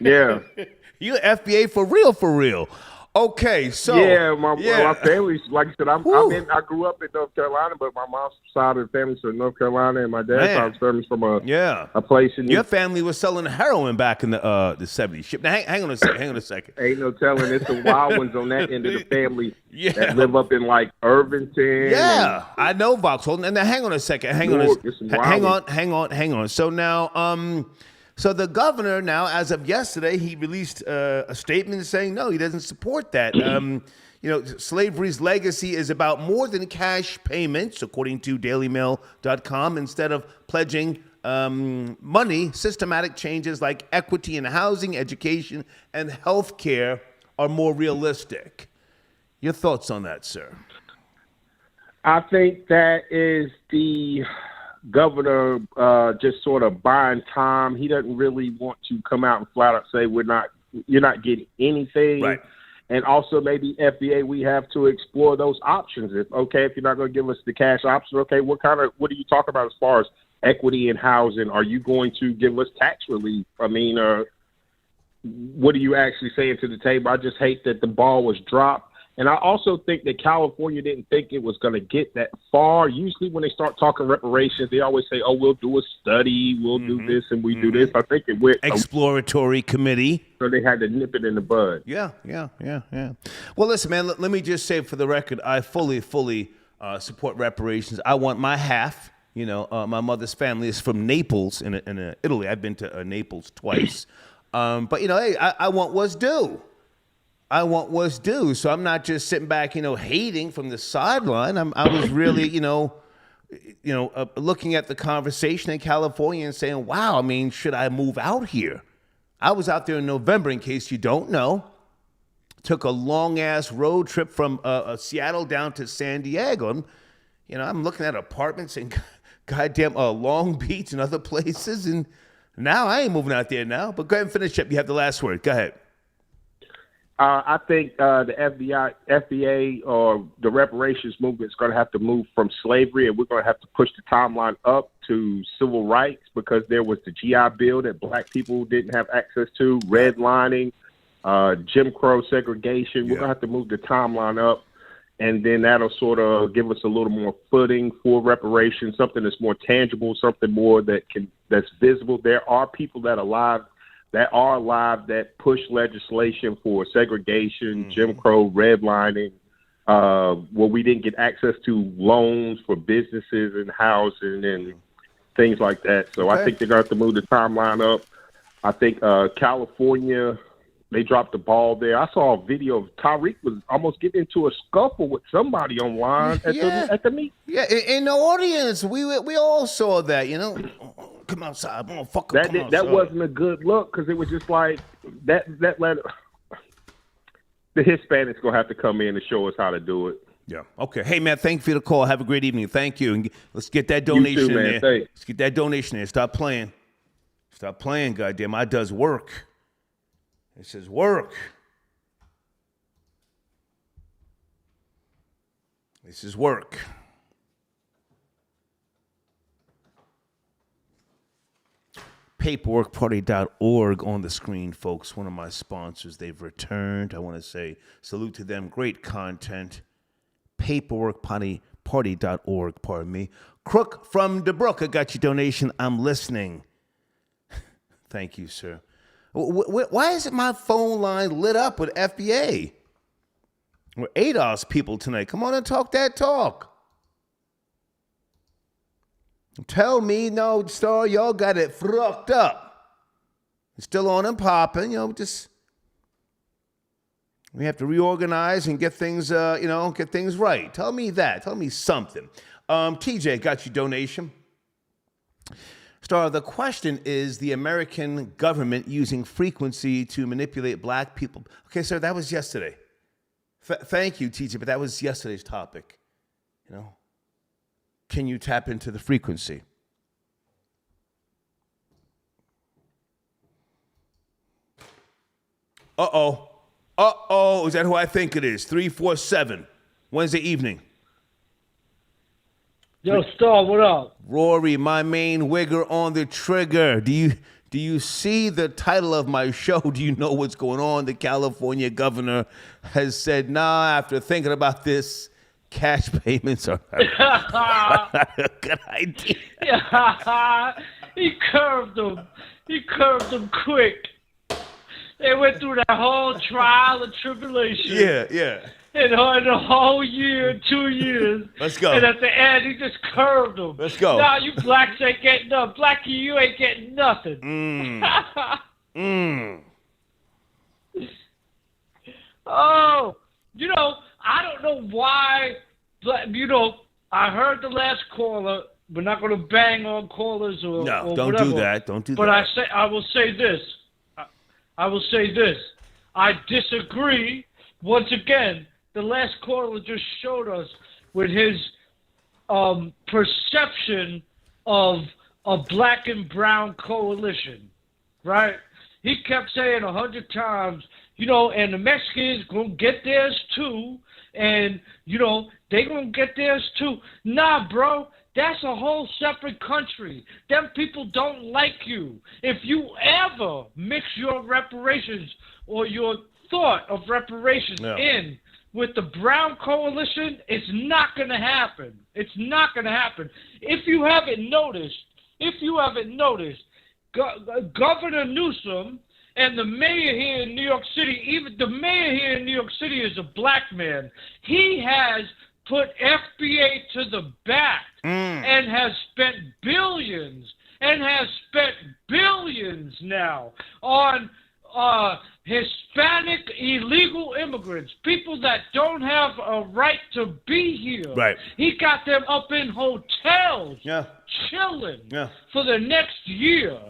Yeah. You're FBA for real. Okay, so my family's, like I said, I grew up in North Carolina, but my mom's side of the family's from North Carolina, and my dad's side of the family's from a place in your family was selling heroin back in the 70s. Now, hang on a second. Ain't no telling. There's some wild ones on that end of the family that live up in like Irvington. Yeah, I know Vauxhall. And now, hang on a second. Hang on. So now, so the governor now, as of yesterday, he released a statement saying no, he doesn't support that. slavery's legacy is about more than cash payments, according to dailymail.com. Instead of pledging money, systematic changes like equity in housing, education, and health care are more realistic. Your thoughts on that, sir? I think that is the governor just sort of buying time. He doesn't really want to come out and flat out say you're not getting anything. Right. And also maybe FBA, we have to explore those options. If you're not going to give us the cash option, okay, what are you talking about as far as equity in housing? Are you going to give us tax relief? I mean, what are you actually saying to the table? I just hate that the ball was dropped. And I also think that California didn't think it was going to get that far. Usually when they start talking reparations, they always say, we'll do a study, we'll do this, and we do this. I think it went exploratory committee. So they had to nip it in the bud. Yeah. Well, listen, man, let me just say for the record, I fully support reparations. I want my half. My mother's family is from Naples in Italy. I've been to Naples twice. But, hey, I want what's due. So I'm not just sitting back, hating from the sideline. I was really, looking at the conversation in California and saying, wow, I mean, should I move out here? I was out there in November, in case you don't know. Took a long-ass road trip from Seattle down to San Diego. I'm looking at apartments in goddamn Long Beach and other places. And now I ain't moving out there now. But go ahead and finish up. You have the last word. Go ahead. I think the FBA or the reparations movement is going to have to move from slavery, and we're going to have to push the timeline up to civil rights, because there was the GI Bill that black people didn't have access to, redlining, Jim Crow segregation. We're going to have to move the timeline up, and then that'll sort of give us a little more footing for reparations, something that's more tangible, something more that's visible. There are people that are alive that push legislation for segregation, Jim Crow, redlining, where we didn't get access to loans for businesses and housing and things like that. So I think they're going to have to move the timeline up. I think California, they dropped the ball there. I saw a video of Tyreek was almost getting into a scuffle with somebody online at the meet. Yeah, in the audience, we all saw that, Come outside, motherfucker. That wasn't a good look, because it was just like that let the Hispanics gonna have to come in and show us how to do it. Yeah. Okay. Hey, man, thank you for the call. Have a great evening. Thank you. And let's get that donation you too, man. in there. Thanks. Let's get that donation in. Stop playing. Goddamn. I does work. It says work. This is work. Paperworkparty.org on the screen, folks. One of my sponsors. They've returned. I want to say salute to them. Great content. Paperworkparty.org, pardon me. Crook from DeBrook, I got your donation. I'm listening. Thank you, sir. Why isn't my phone line lit up with FBA? We're ADOS people tonight. Come on and talk that talk. Tell me, no, Star, y'all got it fucked up. It's still on and popping, we have to reorganize and get things, get things right. Tell me that. Tell me something. TJ, got your donation. Star, the question is the American government using frequency to manipulate black people. Okay, sir, that was yesterday. Thank you, TJ, but that was yesterday's topic. Can you tap into the frequency? Uh-oh. Is that who I think it is? 347, Wednesday evening. Yo, Star, what up? Rory, my main wigger on the trigger. Do you see the title of my show? Do you know what's going on? The California governor has said, nah, after thinking about this, cash payments are not a good idea. He curved them quick. They went through that whole trial and tribulation. Yeah. And the whole year, 2 years. Let's go. And at the end, he just curved them. Let's go. Nah, you blacks ain't getting nothing. Blackie, you ain't getting nothing. Oh, I don't know why, but, I heard the last caller. We're not going to bang on callers or No, or don't whatever. do that. Don't do but that. I will say this. I will say this. I disagree. Once again, the last caller just showed us with his perception of a black and brown coalition, right? He kept saying 100 times, and the Mexicans going to get theirs too, and, they going to get theirs too. Nah, bro. That's a whole separate country. Them people don't like you. If you ever mix your reparations or your thought of reparations in with the Brown coalition, it's not going to happen. It's not going to happen. If you haven't noticed, Governor Newsom and the mayor here in New York City, even the mayor here in New York City is a black man. He has put FBA to the back and has spent billions now on Hispanic illegal immigrants, people that don't have a right to be here. Right. He got them up in hotels, chilling for the next year.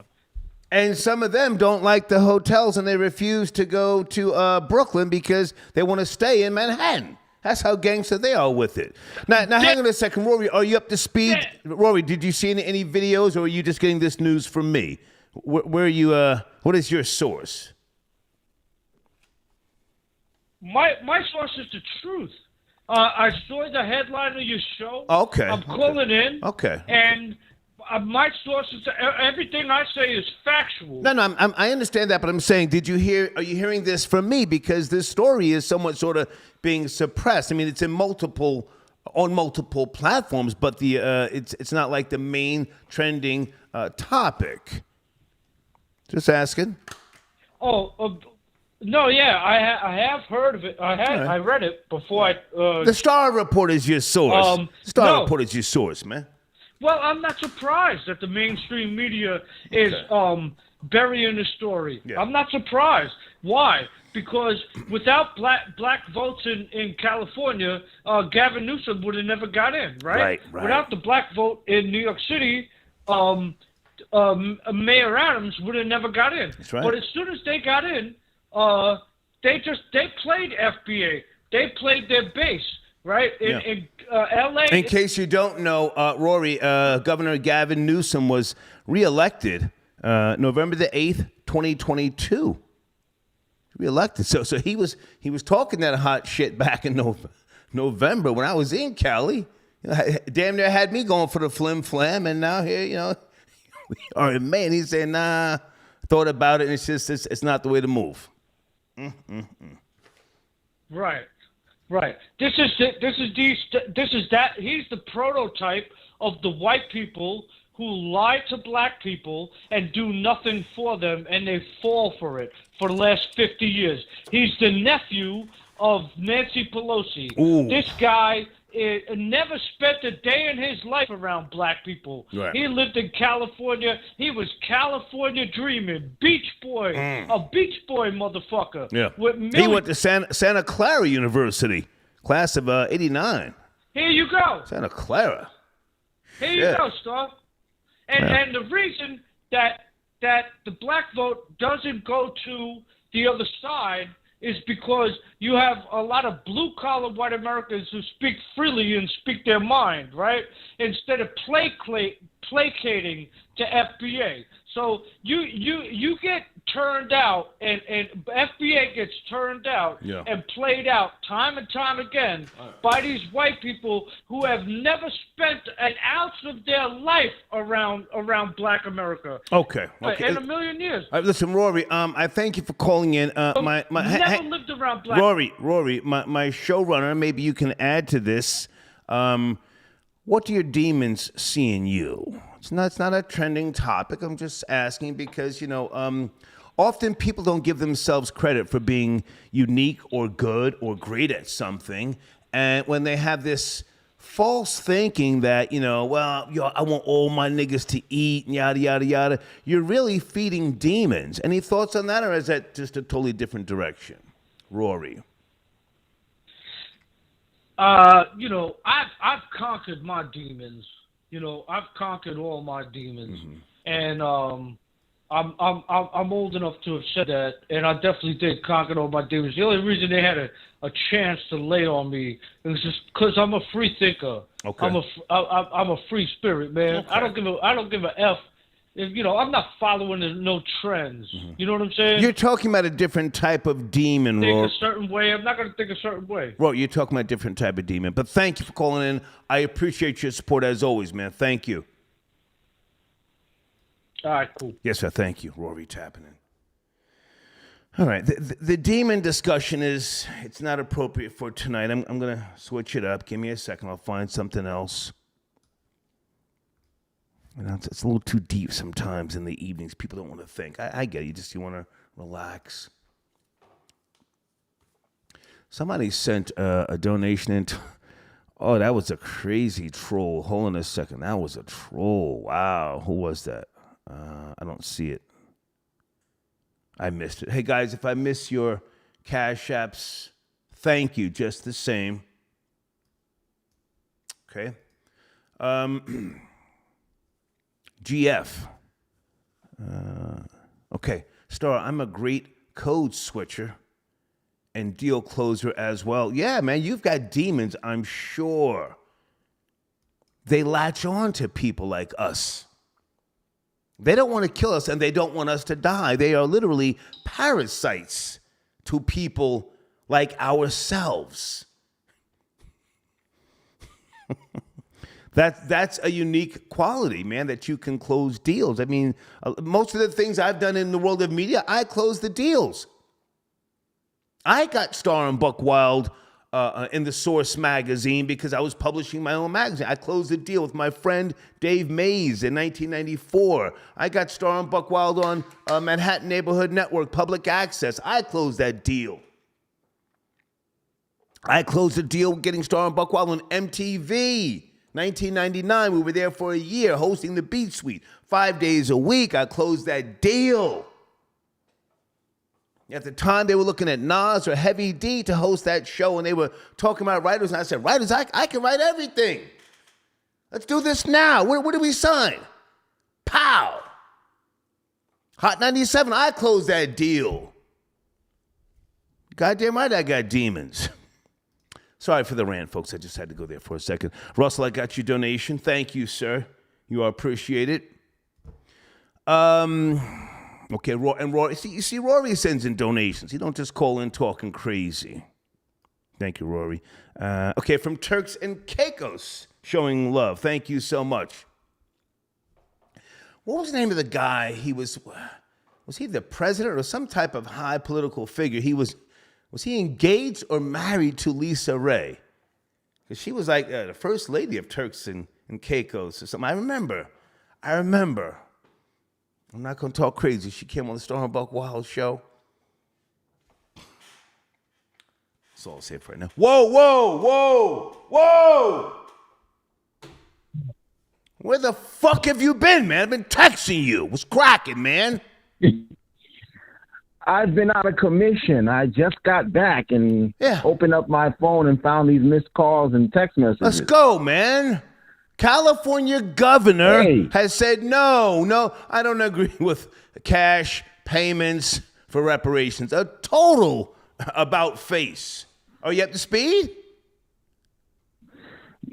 And some of them don't like the hotels, and they refuse to go to Brooklyn because they want to stay in Manhattan. That's how gangster they are with it. Now, hang on a second, Rory. Are you up to speed? Rory, did you see any videos, or are you just getting this news from me? Where are you? What is your source? My source is the truth. I saw the headline of your show. Okay. I'm calling in. Okay. And my source is everything I say is factual. No, I understand that, but I'm saying, are you hearing this from me? Because this story is somewhat sort of being suppressed. I mean, it's on multiple platforms, but it's not like the main trending topic. Just asking. No, yeah, I have heard of it. I read it before. The Star Report is your source. Report is your source, man. Well, I'm not surprised that the mainstream media is burying the story. Yeah. I'm not surprised. Why? Because without black votes in California, Gavin Newsom would have never got in, right? Right. Without the black vote in New York City, Mayor Adams would have never got in. That's right. But as soon as they got in, they played FBA. They played their base. Right? In L.A. In case you don't know, Rory, Governor Gavin Newsom was reelected November the 8th, 2022. Reelected. So he was talking that hot shit back in November when I was in Cali. Damn near had me going for the flim flam, and now here, we are in May, and he's saying, nah, thought about it, and it's not the way to move. Right. Right. This is that. He's the prototype of the white people who lie to black people and do nothing for them, and they fall for it for the last 50 years. He's the nephew of Nancy Pelosi. Ooh. This guy never spent a day in his life around black people. Right. He lived in California. He was California dreaming. Beach boy. A beach boy motherfucker. Yeah. He went to Santa Clara University, class of 89. Here you go. Santa Clara. Here you go, Star. And the reason that the black vote doesn't go to the other side is because you have a lot of blue-collar white Americans who speak freely and speak their mind, right? Instead of placating to FBA. So you get turned out, and FBA gets turned out and played out time and time again by these white people who have never spent an ounce of their life around black America. Okay. In a million years. Listen, Rory, I thank you for calling in. Never lived around black. Rory, my showrunner, maybe you can add to this. What do your demons see in you? It's not a trending topic. I'm just asking because, often people don't give themselves credit for being unique or good or great at something. And when they have this false thinking that, I want all my niggas to eat and yada, yada, yada, you're really feeding demons. Any thoughts on that, or is that just a totally different direction? Rory. I've conquered my demons. I've conquered all my demons, and I'm old enough to have said that, and I definitely did conquer all my demons. The only reason they had a chance to lay on me was just because I'm a free thinker. Okay. I'm a free spirit, man. Okay. I don't give a f. I'm not following no trends. You know what I'm saying? You're talking about a different type of demon, Think Rory. a certain way. I'm not going to think a certain way. Rory, you're talking about a different type of demon. But thank you for calling in. I appreciate your support as always, man. Thank you. All right, cool. Yes, sir. Thank you, Rory tapping in. All right. The demon discussion it's not appropriate for tonight. I'm going to switch it up. Give me a second. I'll find something else. It's a little too deep sometimes in the evenings. People don't want to think. I get it. You want to relax. Somebody sent a donation in. Oh, that was a crazy troll. Hold on a second. That was a troll. Wow. Who was that? I don't see it. I missed it. Hey, guys, if I miss your Cash Apps, thank you just the same. Okay. GF. Okay. Star, I'm a great code switcher and deal closer as well. Yeah, man, you've got demons, I'm sure. They latch on to people like us. They don't want to kill us, and they don't want us to die. They are literally parasites to people like ourselves. That's a unique quality, man, that you can close deals. I mean, most of the things I've done in the world of media, I close the deals. I got Star and Buck Wild in the Source magazine because I was publishing my own magazine. I closed the deal with my friend Dave Mays in 1994. I got Star and Buck Wild on Manhattan Neighborhood Network, Public Access. I closed that deal. I closed the deal getting Star and Buck Wild on MTV. 1999, we were there for a year hosting the Beat Suite. 5 days a week, I closed that deal. At the time, they were looking at Nas or Heavy D to host that show, and they were talking about writers, and I said, writers, I can write everything. Let's do this now. Where do we sign? Pow! Hot 97, I closed that deal. Goddamn right I got demons. Sorry for the rant, folks. I just had to go there for a second. Russell, I got your donation. Thank you, sir. You are appreciated. Okay, Rory. You see, Rory sends in donations. He don't just call in talking crazy. Thank you, Rory. Okay, from Turks and Caicos, showing love. Thank you so much. What was the name of the guy? Was he the president or some type of high political figure? Was he engaged or married to Lisa Ray? Because she was like the first lady of Turks and Caicos or something. I remember. I'm not going to talk crazy. She came on the Star and Buck Wild show. That's all I'll say for right now. Whoa! Where the fuck have you been, man? I've been texting you. What's cracking, man? I've been out of commission. I just got back and opened up my phone and found these missed calls and text messages. Let's go, man. California governor has said, no, I don't agree with cash payments for reparations. A total about face. Are you up to speed?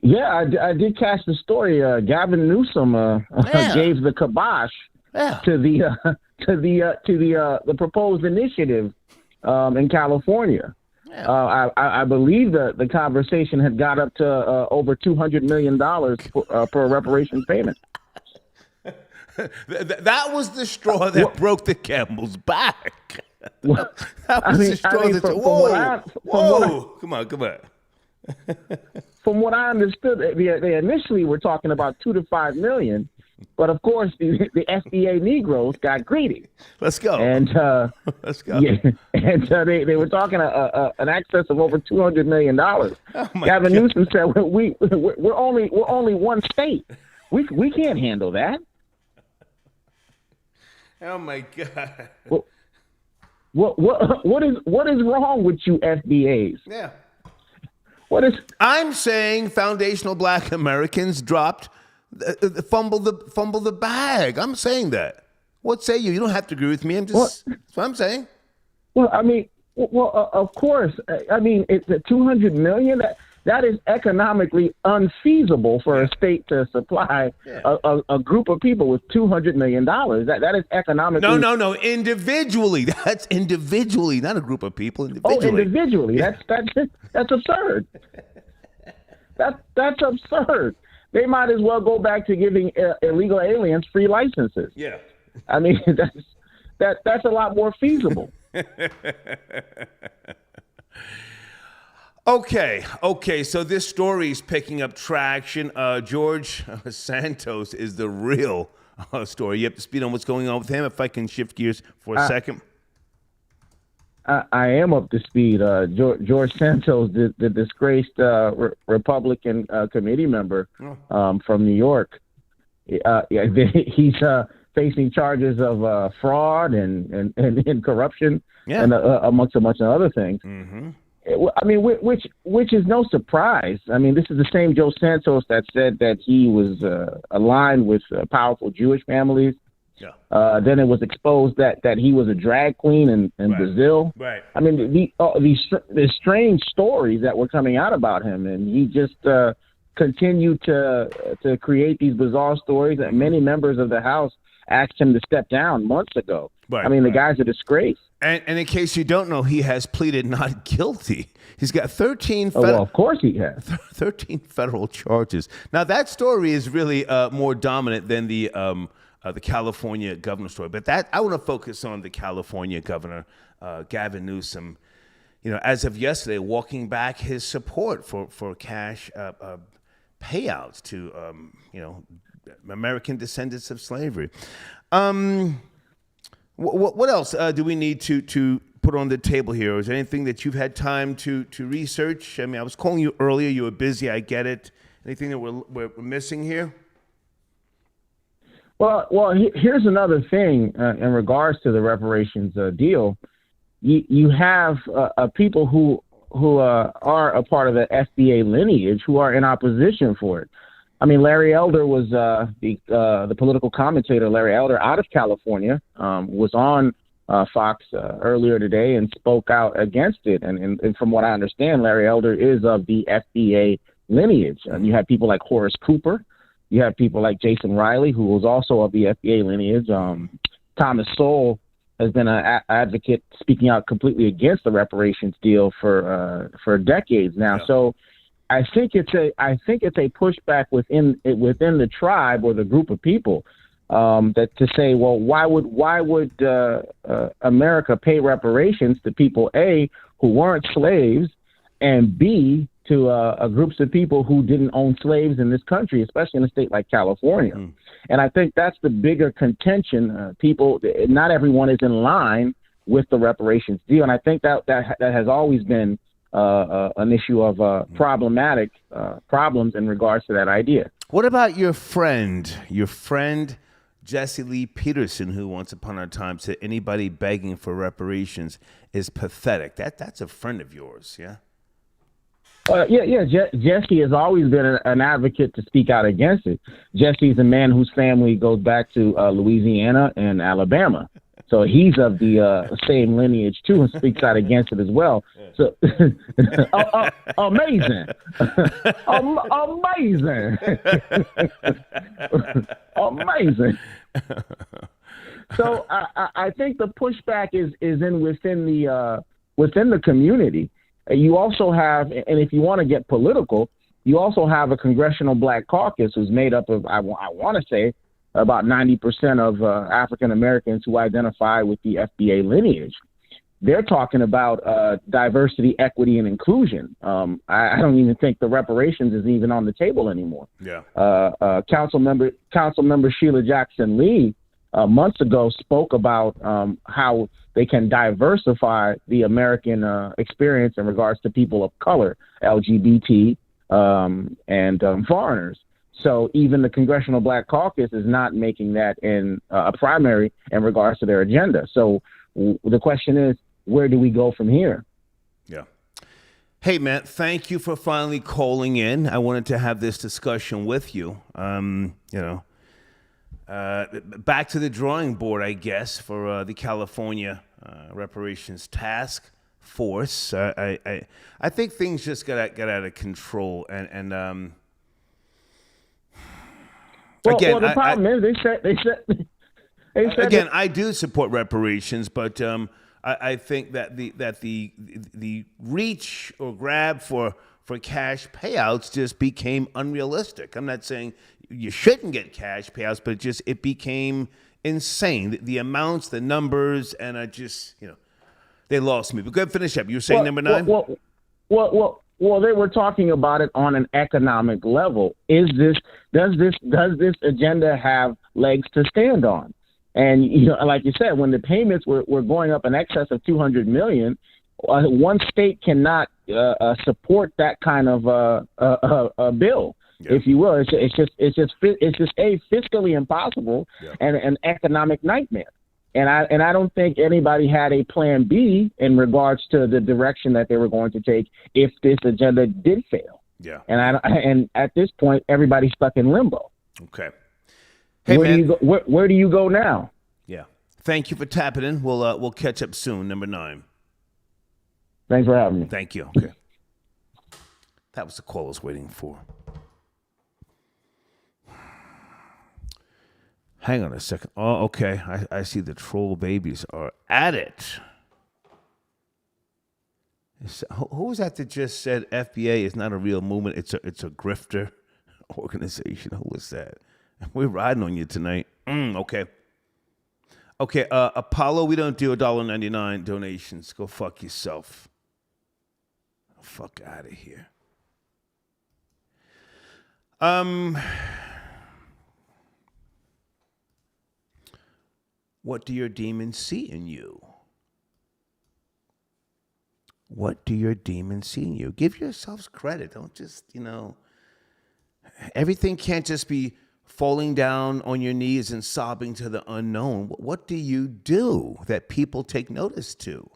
Yeah, I did catch the story. Gavin Newsom gave the kibosh to the proposed initiative in California. Yeah. I believe that the conversation had got up to over $200 million for a reparations payment. That was the straw that broke the camel's back. Come on. From what I understood, they initially were talking about $2 to $5 million. But of course, the FBA Negroes got greedy. Let's go. And let's go. Yeah, and they were talking an excess of over $200 million. Gavin Newsom said, "We're only one state. We can't handle that." Oh my God. What is wrong with you FBAs? Yeah. What is? I'm saying foundational Black Americans dropped, fumbled the bag. I'm saying that. What say you? You don't have to agree with me. That's what I'm saying. Well, I mean, of course. I mean, it's a $200 million. That is economically unfeasible for a state to supply a group of people with $200 million. That is economically. No. Individually. That's individually, not a group of people. Individually. Oh, individually. That's absurd. That's absurd. They might as well go back to giving illegal aliens free licenses. Yeah. I mean, that's a lot more feasible. Okay. So this story is picking up traction. George Santos is the real story. You have to speed on what's going on with him. If I can shift gears for a second. I am up to speed. George Santos, the disgraced Republican committee member from New York, he's facing charges of fraud and corruption, and amongst a bunch of other things. Mm-hmm. I mean, which is no surprise. I mean, this is the same Joe Santos that said that he was aligned with powerful Jewish families. Yeah. Then it was exposed that he was a drag queen in Brazil. Right. I mean, these strange stories that were coming out about him, and he just continued to create these bizarre stories. That many members of the House asked him to step down months ago. Right. I mean, the guy's a disgrace. And in case you don't know, he has pleaded not guilty. He's got 13 well, of course he has. 13 federal charges. Now, that story is really more dominant than the California governor story. But I want to focus on the California governor, Gavin Newsom. You know, as of yesterday, walking back his support for cash payouts to, American descendants of slavery. What else do we need to put on the table here? Is there anything that you've had time to research? I mean, I was calling you earlier. You were busy. I get it. Anything that we're missing here? Well, here's another thing in regards to the reparations deal. You have people who are a part of the FBA lineage who are in opposition for it. I mean, Larry Elder was the political commentator. Larry Elder, out of California, was on Fox earlier today and spoke out against it. And from what I understand, Larry Elder is of the FBA lineage. You have people like Horace Cooper. You have people like Jason Riley, who was also of the FBA lineage. Thomas Sowell has been an advocate speaking out completely against the reparations deal for decades now. Yeah. So I think it's a pushback within the tribe or the group of people that to say, well, why would America pay reparations to people A, who weren't slaves, and B, to groups of people who didn't own slaves in this country, especially in a state like California. Mm. And I think that's the bigger contention. Not everyone is in line with the reparations deal, and I think that has always been an issue of problematic problems in regards to that idea. What about your friend Jesse Lee Peterson, who once upon a time said anybody begging for reparations is pathetic? That's a friend of yours, yeah? Jesse has always been an advocate to speak out against it. Jesse's a man whose family goes back to Louisiana and Alabama. So he's of the same lineage, too, and speaks out against it as well. So amazing. Amazing. So I think the pushback is within the community. You also have, and if you want to get political, you also have a Congressional Black Caucus who's made up of, I want to say, about 90% of African Americans who identify with the FBA lineage. They're talking about diversity, equity, and inclusion. I don't even think the reparations is even on the table anymore. Yeah. Councilmember Sheila Jackson Lee months ago spoke about how they can diversify the American experience in regards to people of color, LGBT, and foreigners. So even the Congressional Black Caucus is not making that in a primary in regards to their agenda. So the question is, where do we go from here? Yeah. Hey, Matt, thank you for finally calling in. I wanted to have this discussion with you. Back to the drawing board, I guess, for the California reparations task force. I think things just got out of control, and again, the problem is they said again, I do support reparations, but I think that the reach or grab for cash payouts just became unrealistic. I'm not saying you shouldn't get cash payouts, but it became insane. The amounts, the numbers, and they lost me. But go ahead, finish up. You were saying number 9? Well, they were talking about it on an economic level. Does this agenda have legs to stand on? And like you said, when the payments were going up in excess of $200 million, one state cannot support that kind of a bill, if you will. It's just fiscally impossible and an economic nightmare. And I don't think anybody had a plan B in regards to the direction that they were going to take if this agenda did fail. Yeah. And at this point, everybody's stuck in limbo. Okay. Hey, where do you go? Where do you go now? Yeah. Thank you for tapping in. We'll catch up soon. Number 9. Thanks for having me. Thank you. Okay. That was the call I was waiting for. Hang on a second. Oh, okay. I see the troll babies are at it. Who was that just said FBA is not a real movement? It's a grifter organization. Who was that? We're riding on you tonight. Okay. Okay, Apollo, we don't do $1.99 donations. Go fuck yourself. Fuck out of here. What do your demons see in you? What do your demons see in you? Give yourselves credit. Don't just, everything can't just be falling down on your knees and sobbing to the unknown. What do you do that people take notice to?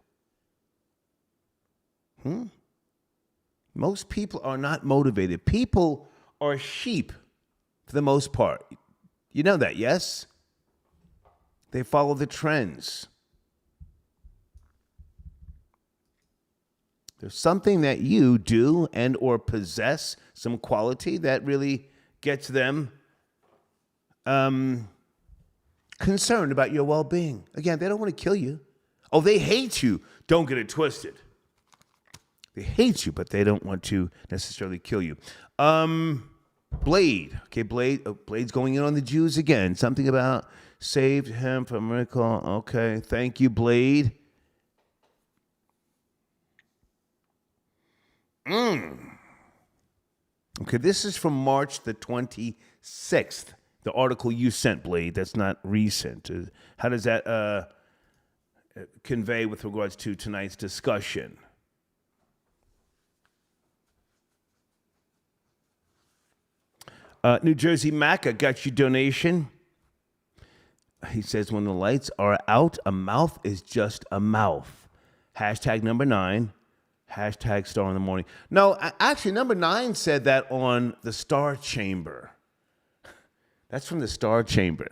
Most people are not motivated. People are sheep for the most part. You know that, yes? They follow the trends. There's something that you do and or possess, some quality that really gets them concerned about your well-being. Again, they don't want to kill you. Oh, they hate you. Don't get it twisted. They hate you, but they don't want to necessarily kill you. Blade. Okay, Blade's going in on the Jews again. Something about saved him from miracle. Okay, thank you, Blade. Okay, this is from March the 26th. The article you sent, Blade, that's not recent. How does that convey with regards to tonight's discussion? New Jersey Maca got your donation. He says, when the lights are out, a mouth is just a mouth. Hashtag number 9. Hashtag Star in the Morning. No, actually, number 9 said that on the Star Chamber. That's from the Star Chamber.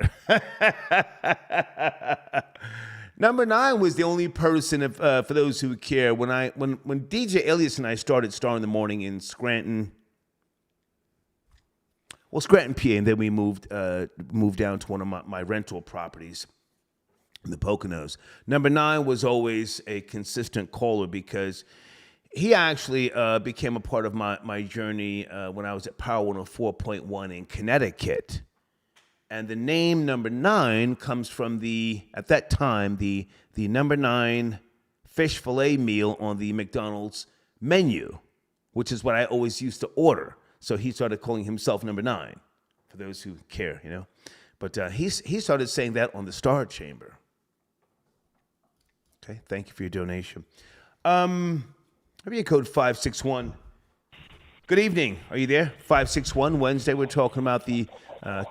Number 9 was the only person, for those who care, when DJ Elias and I started Star in the Morning in Scranton, Scranton, PA, and then we moved down to one of my rental properties in the Poconos. Number 9 was always a consistent caller because he actually became a part of my journey when I was at Power 104.1 in Connecticut. And the name number 9 comes from at that time, the number 9 fish fillet meal on the McDonald's menu, which is what I always used to order. So he started calling himself number 9, for those who care, But he started saying that on the Star Chamber. Okay, thank you for your donation. Area code 561. Good evening. Are you there? 561. Wednesday, we're talking about the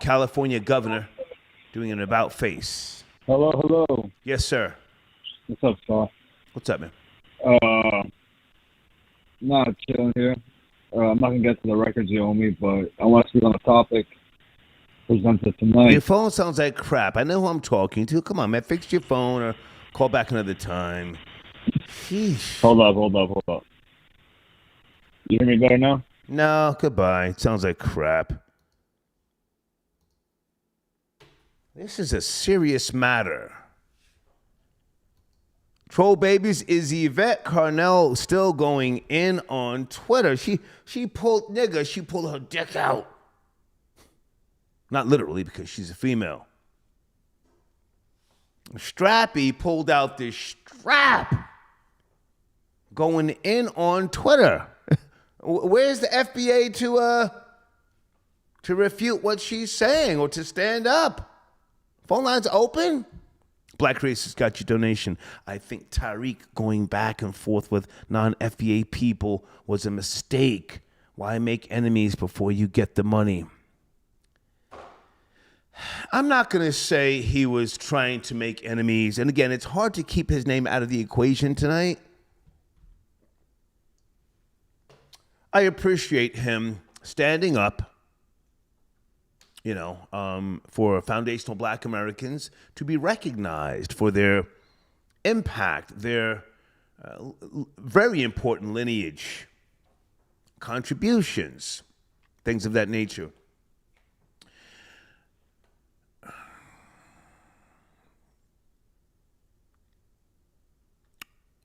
California governor doing an about face. Hello. Yes, sir. What's up, Star? What's up, man? Not chilling here. I'm not gonna get to the records you owe me, but I want to speak on a topic presented tonight. Your phone sounds like crap. I know who I'm talking to. Come on, man. Fix your phone or call back another time. Sheesh. Hold up. You hear me better now? No, goodbye. It sounds like crap. This is a serious matter. Troll Babies, is Yvette Carnell still going in on Twitter? She pulled her dick out. Not literally, because she's a female. Strappy pulled out this strap going in on Twitter. Where's the FBA to refute what she's saying or to stand up? Phone lines open? Black Racist got your donation. I think Tariq going back and forth with non-FBA people was a mistake. Why make enemies before you get the money? I'm not going to say he was trying to make enemies. And again, it's hard to keep his name out of the equation tonight. I appreciate him standing up, for foundational Black Americans to be recognized for their impact, their very important lineage, contributions, things of that nature.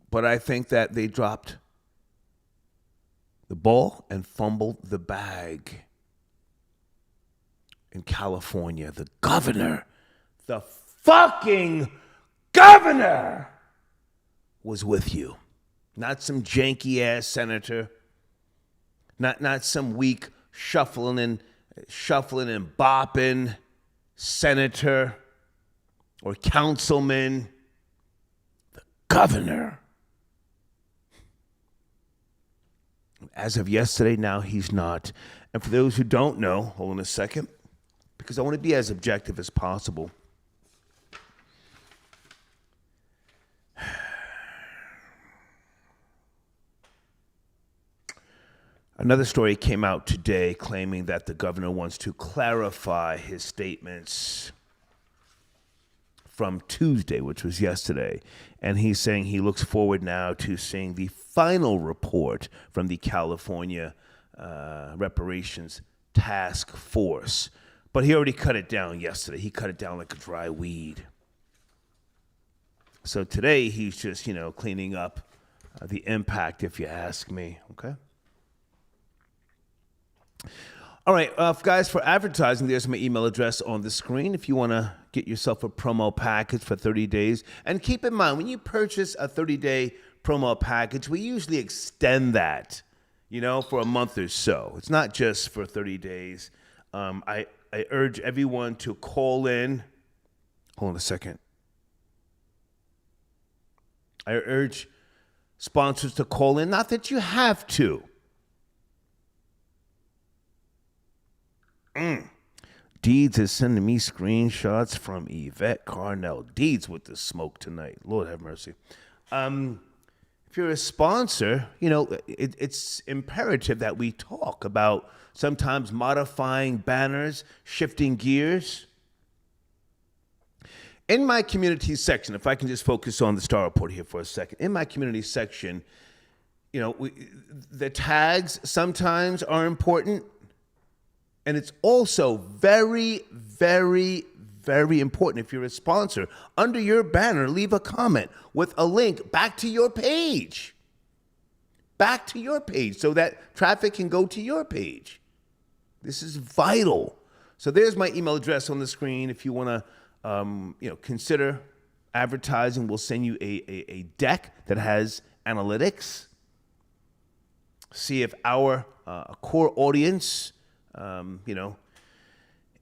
But I think that they dropped the ball and fumbled the bag. In California, the fucking governor was with you. Not some janky ass senator. Not some weak shuffling and bopping senator or councilman. The governor. As of yesterday, now he's not. And for those who don't know, hold on a second, because I want to be as objective as possible. Another story came out today claiming that the governor wants to clarify his statements from Tuesday, which was yesterday. And he's saying he looks forward now to seeing the final report from the California reparations task force. But he already cut it down yesterday. He cut it down like a dry weed. So today he's just, cleaning up the impact, if you ask me. Okay? All right, guys, for advertising, there's my email address on the screen if you want to get yourself a promo package for 30 days. And keep in mind, when you purchase a 30-day promo package, we usually extend that, for a month or so. It's not just for 30 days. I urge everyone to call in. Hold on a second. I urge sponsors to call in. Not that you have to. Deeds is sending me screenshots from Yvette Carnell. Deeds with the smoke tonight. Lord have mercy. If you're a sponsor, it's imperative that we talk about sometimes modifying banners, shifting gears. In my community section, if I can just focus on the Star Report here for a second. In my community section, the tags sometimes are important. And it's also very, very, very important if you're a sponsor. Under your banner, leave a comment with a link back to your page. Back to your page so that traffic can go to your page. This is vital. So there's my email address on the screen. If you want to consider advertising, we'll send you a deck that has analytics. See if our core audience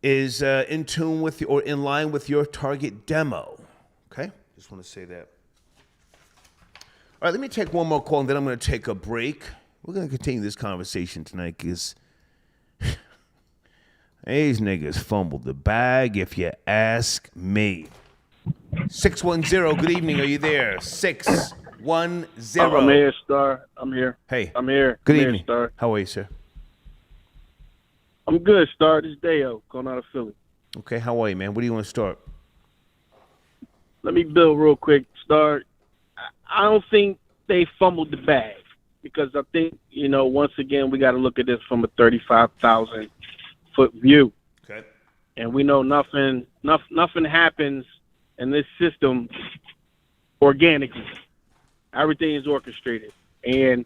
is in tune with or in line with your target demo. Okay? Just want to say that. All right, let me take one more call, and then I'm going to take a break. We're going to continue this conversation tonight because these niggas fumbled the bag, if you ask me. 610, good evening. Are you there? 610. 1-0. I'm here, Star. I'm here. Hey. I'm here. Good I'm evening. Here, Star. How are you, sir? I'm good, Star. This is Deo, going out of Philly. Okay, how are you, man? Where do you want to start? Let me build real quick, Star. I don't think they fumbled the bag because I think, once again, we got to look at this from a 35,000-foot view. Okay. And we know nothing happens in this system organically. Everything is orchestrated. And,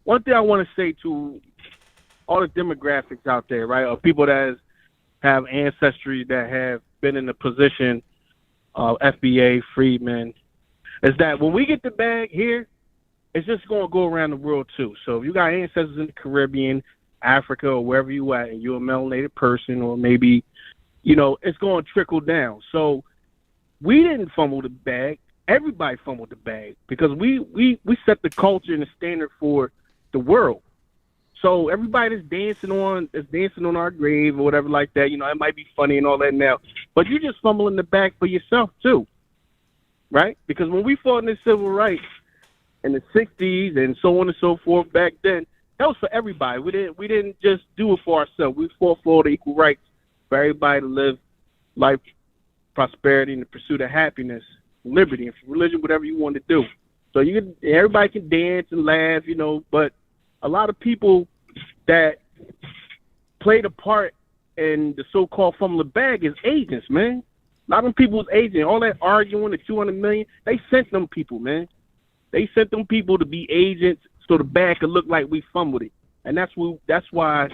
one thing I want to say to all the demographics out there, right, or people that have ancestry that have been in the position of FBA, freedmen, is that when we get the bag here, it's just going to go around the world too. So if you got ancestors in the Caribbean, Africa, or wherever you at, and you're a melanated person, or maybe, it's going to trickle down. So we didn't fumble the bag. Everybody fumbled the bag because we set the culture and the standard for the world. So everybody that's dancing on our grave or whatever like that, it might be funny and all that now, but you just fumbling the bag for yourself too, right? Because when we fought in the civil rights in the 60s and so on and so forth back then, that was for everybody. We didn't just do it for ourselves. We fought for the equal rights for everybody to live life, prosperity, and the pursuit of happiness, liberty, and religion, whatever you want to do. So everybody can dance and laugh, but a lot of people that played a part in the so-called fumbling bag is agents, man. A lot of people is agents. All that arguing, the $200 million, they sent them people, man. They sent them people to be agents so the bag could look like we fumbled it. And that's why,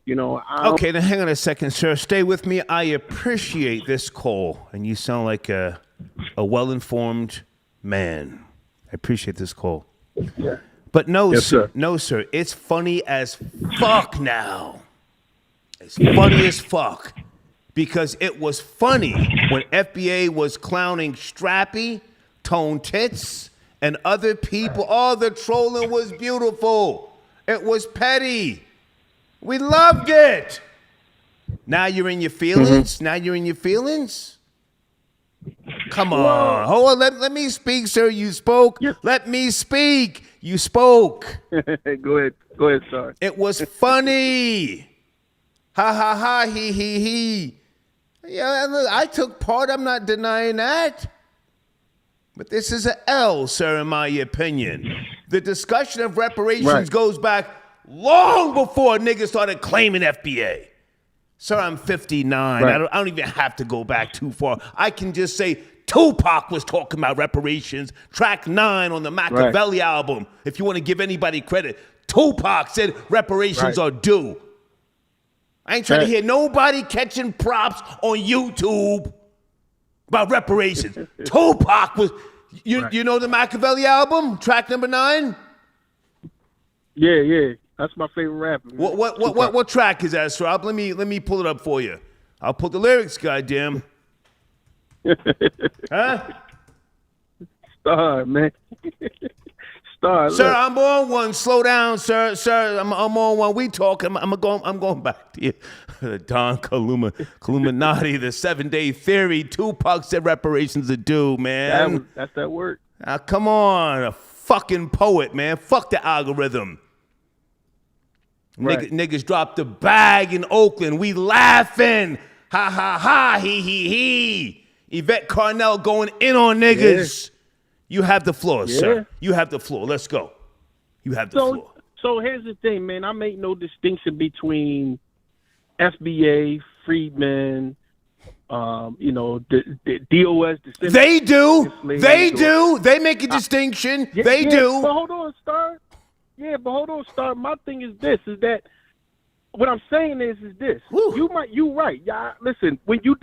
Okay, now hang on a second, sir. Stay with me. I appreciate this call, and you sound like a well-informed man. I appreciate this call. Yeah. But no, yes, sir. No, sir. It's funny as fuck now. It's funny as fuck. Because it was funny when FBA was clowning Strappy, Tone Tits, and other people. Oh, the trolling was beautiful. It was petty. We loved it. Now you're in your feelings? Now you're in your feelings? Come on. Hold on. Let me speak, sir. You spoke. Yes. Let me speak. You spoke. Go ahead, sir. It was funny. Ha, ha, ha, he. Yeah, look, I took part. I'm not denying that. But this is an L, sir, in my opinion. The discussion of reparations goes back long before niggas started claiming FBA. Sir, I'm 59. Right. I don't even have to go back too far. I can just say Tupac was talking about reparations. Track 9 on the Machiavelli album. If you want to give anybody credit, Tupac said reparations are due. I ain't trying to hear nobody catching props on YouTube about reparations. Tupac was, you know the Machiavelli album, track number 9? Yeah. That's my favorite rapper. Man. What track is that, Rob? Let me pull it up for you. I'll put the lyrics, goddamn. Huh? Star, man. Star. Sir, look. I'm on one. Slow down, sir. Sir, I'm on one. We talking. I'm going back to you. Don Illuminati, the 7-day theory. Tupac said reparations are due, man. That's that word. Now, come on. A fucking poet, man. Fuck the algorithm. Right. Niggas dropped the bag in Oakland. We laughing. Ha, ha, ha. He. Yvette Carnell going in on niggas. Yeah. You have the floor, sir. You have the floor. Let's go. You have the floor. So here's the thing, man. I make no distinction between FBA, freedmen, the DOS. They do. They make a distinction. They do. But hold on, Star. My thing is this: is that what I'm saying is this. Woo. You right. Yeah. Listen, when you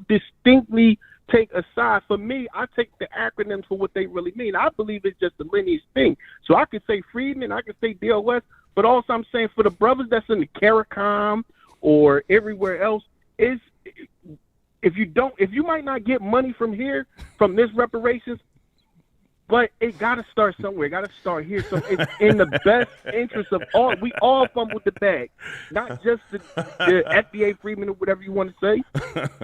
distinctly take a side, for me, I take the acronyms for what they really mean. I believe it's just a lineage thing. So I could say freedmen, I could say DOS, but also I'm saying for the brothers that's in the CARICOM or everywhere else, is if you might not get money from here, from this reparations, But it got to start somewhere. It got to start here. So it's in the best interest of all. We all fumbled the bag, not just the FBA freedmen or whatever you want to say.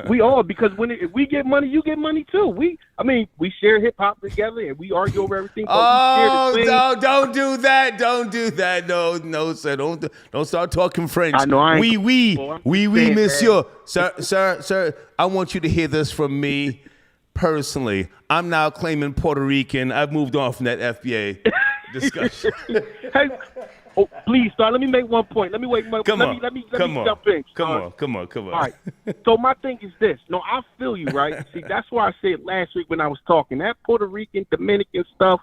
We all, because if we get money, you get money too. We share hip hop together and we argue over everything. But we share don't do that. Don't do that. No, sir. Don't start talking French. I know. Oui, monsieur. Sir. I want you to hear this from me. Personally, I'm now claiming Puerto Rican. I've moved on from that FBA discussion. Hey, please, Star. Let me make one point. Let me jump in. Come on. All right. So my thing is this. No, I feel you, right? See, that's why I said last week when I was talking, that Puerto Rican, Dominican stuff,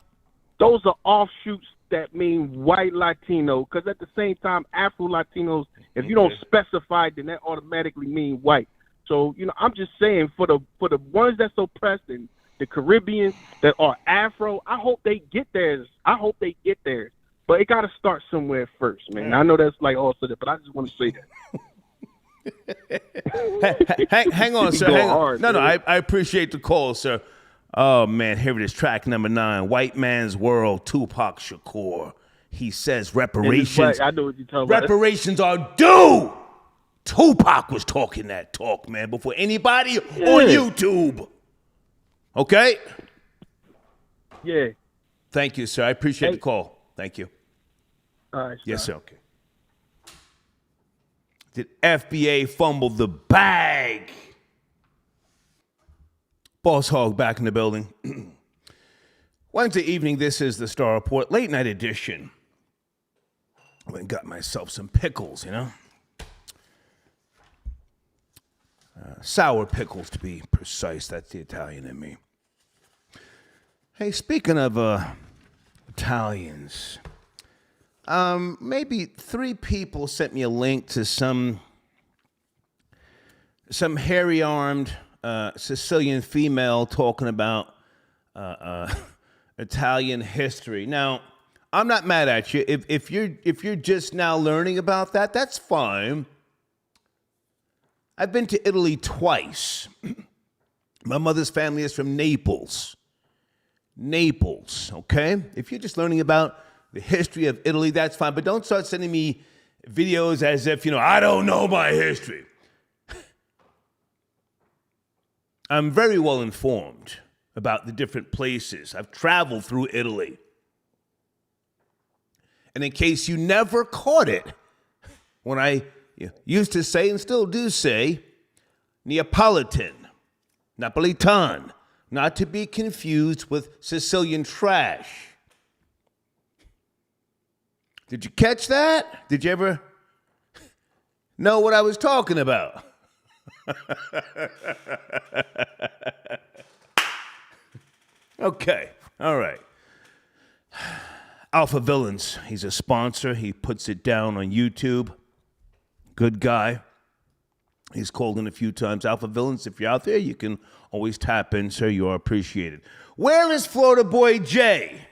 those are offshoots that mean white Latino. Because at the same time, Afro Latinos, if you don't specify, then that automatically mean white. So, I'm just saying for the ones that's oppressed in the Caribbean that are Afro, I hope they get theirs. But it got to start somewhere first, man. I know that's like also that, but I just want to say that. hang on, sir. Hard, no, I appreciate the call, sir. Oh, man, here it is, track number 9, White Man's World, Tupac Shakur. He says reparations. I know what you're talking about. Reparations are due. Tupac was talking that talk, man, before anybody on YouTube. Okay? Yeah. Thank you, sir. I appreciate the call. Thank you. All right. Yes, sir. Okay. Did FBA fumble the bag? Boss Hog back in the building. Wednesday evening, this is the Star Report, late night edition. I went and got myself some pickles, sour pickles, to be precise. That's the Italian in me. Hey, speaking of Italians, maybe 3 people sent me a link to some hairy-armed Sicilian female talking about Italian history. Now, I'm not mad at you. If you're just now learning about that, that's fine. I've been to Italy twice. My mother's family is from Naples. Okay? If you're just learning about the history of Italy, that's fine. But don't start sending me videos as if, I don't know my history. I'm very well informed about the different places. I've traveled through Italy. And in case you never caught it, when I used to say and still do say Neapolitan, Napolitan, not to be confused with Sicilian trash. Did you catch that? Did you ever know what I was talking about? Okay, all right. Alpha Villains, he's a sponsor. He puts it down on YouTube. Good guy. He's called in a few times. Alpha Villains, if you're out there, you can always tap in, sir. You are appreciated. Where is Florida Boy Jay?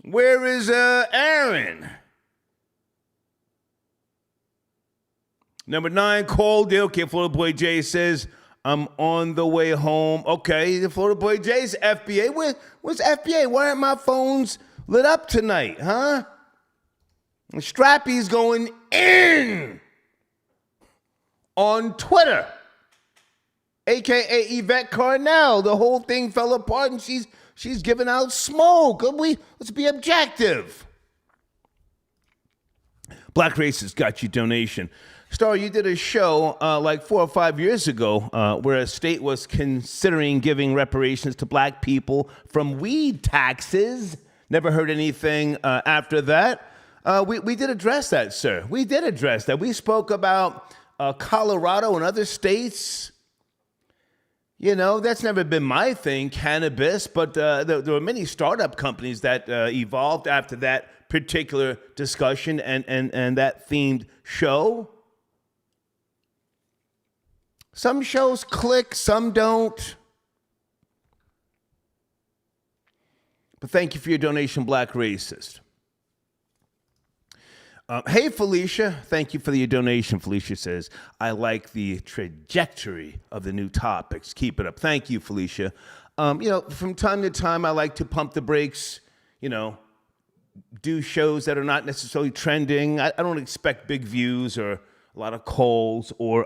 Where is Aaron? Number 9, called. Okay, Florida Boy Jay says, I'm on the way home. Okay, the Florida Boy Jay's FBA. Where's FBA? Why aren't my phones lit up tonight, huh? Strappy's going in on Twitter, a.k.a. Yvette Carnell. The whole thing fell apart, and she's giving out smoke. Let's be objective. Black Racist got your donation. Star, you did a show like 4 or 5 years ago where a state was considering giving reparations to black people from weed taxes. Never heard anything after that. We did address that, sir. We did address that. We spoke about Colorado and other states. That's never been my thing, cannabis, but there were many startup companies that evolved after that particular discussion and that themed show. Some shows click, some don't. But thank you for your donation, Black Racist. Hey, Felicia. Thank you for your donation. Felicia says, I like the trajectory of the new topics. Keep it up. Thank you, Felicia. From time to time, I like to pump the brakes, do shows that are not necessarily trending. I don't expect big views or a lot of calls or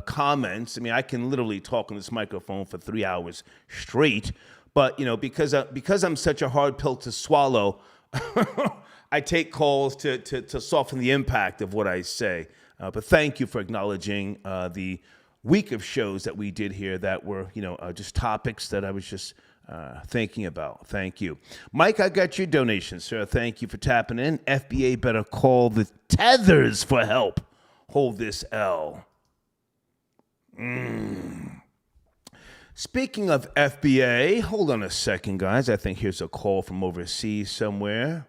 comments. I mean, I can literally talk on this microphone for 3 hours straight. But, because I'm such a hard pill to swallow, I take calls to soften the impact of what I say. But thank you for acknowledging the week of shows that we did here that were, just topics that I was just thinking about. Thank you. Mike, I got your donation, sir. Thank you for tapping in. FBA better call the tethers for help. Hold this L. Speaking of FBA, hold on a second, guys. I think here's a call from overseas somewhere.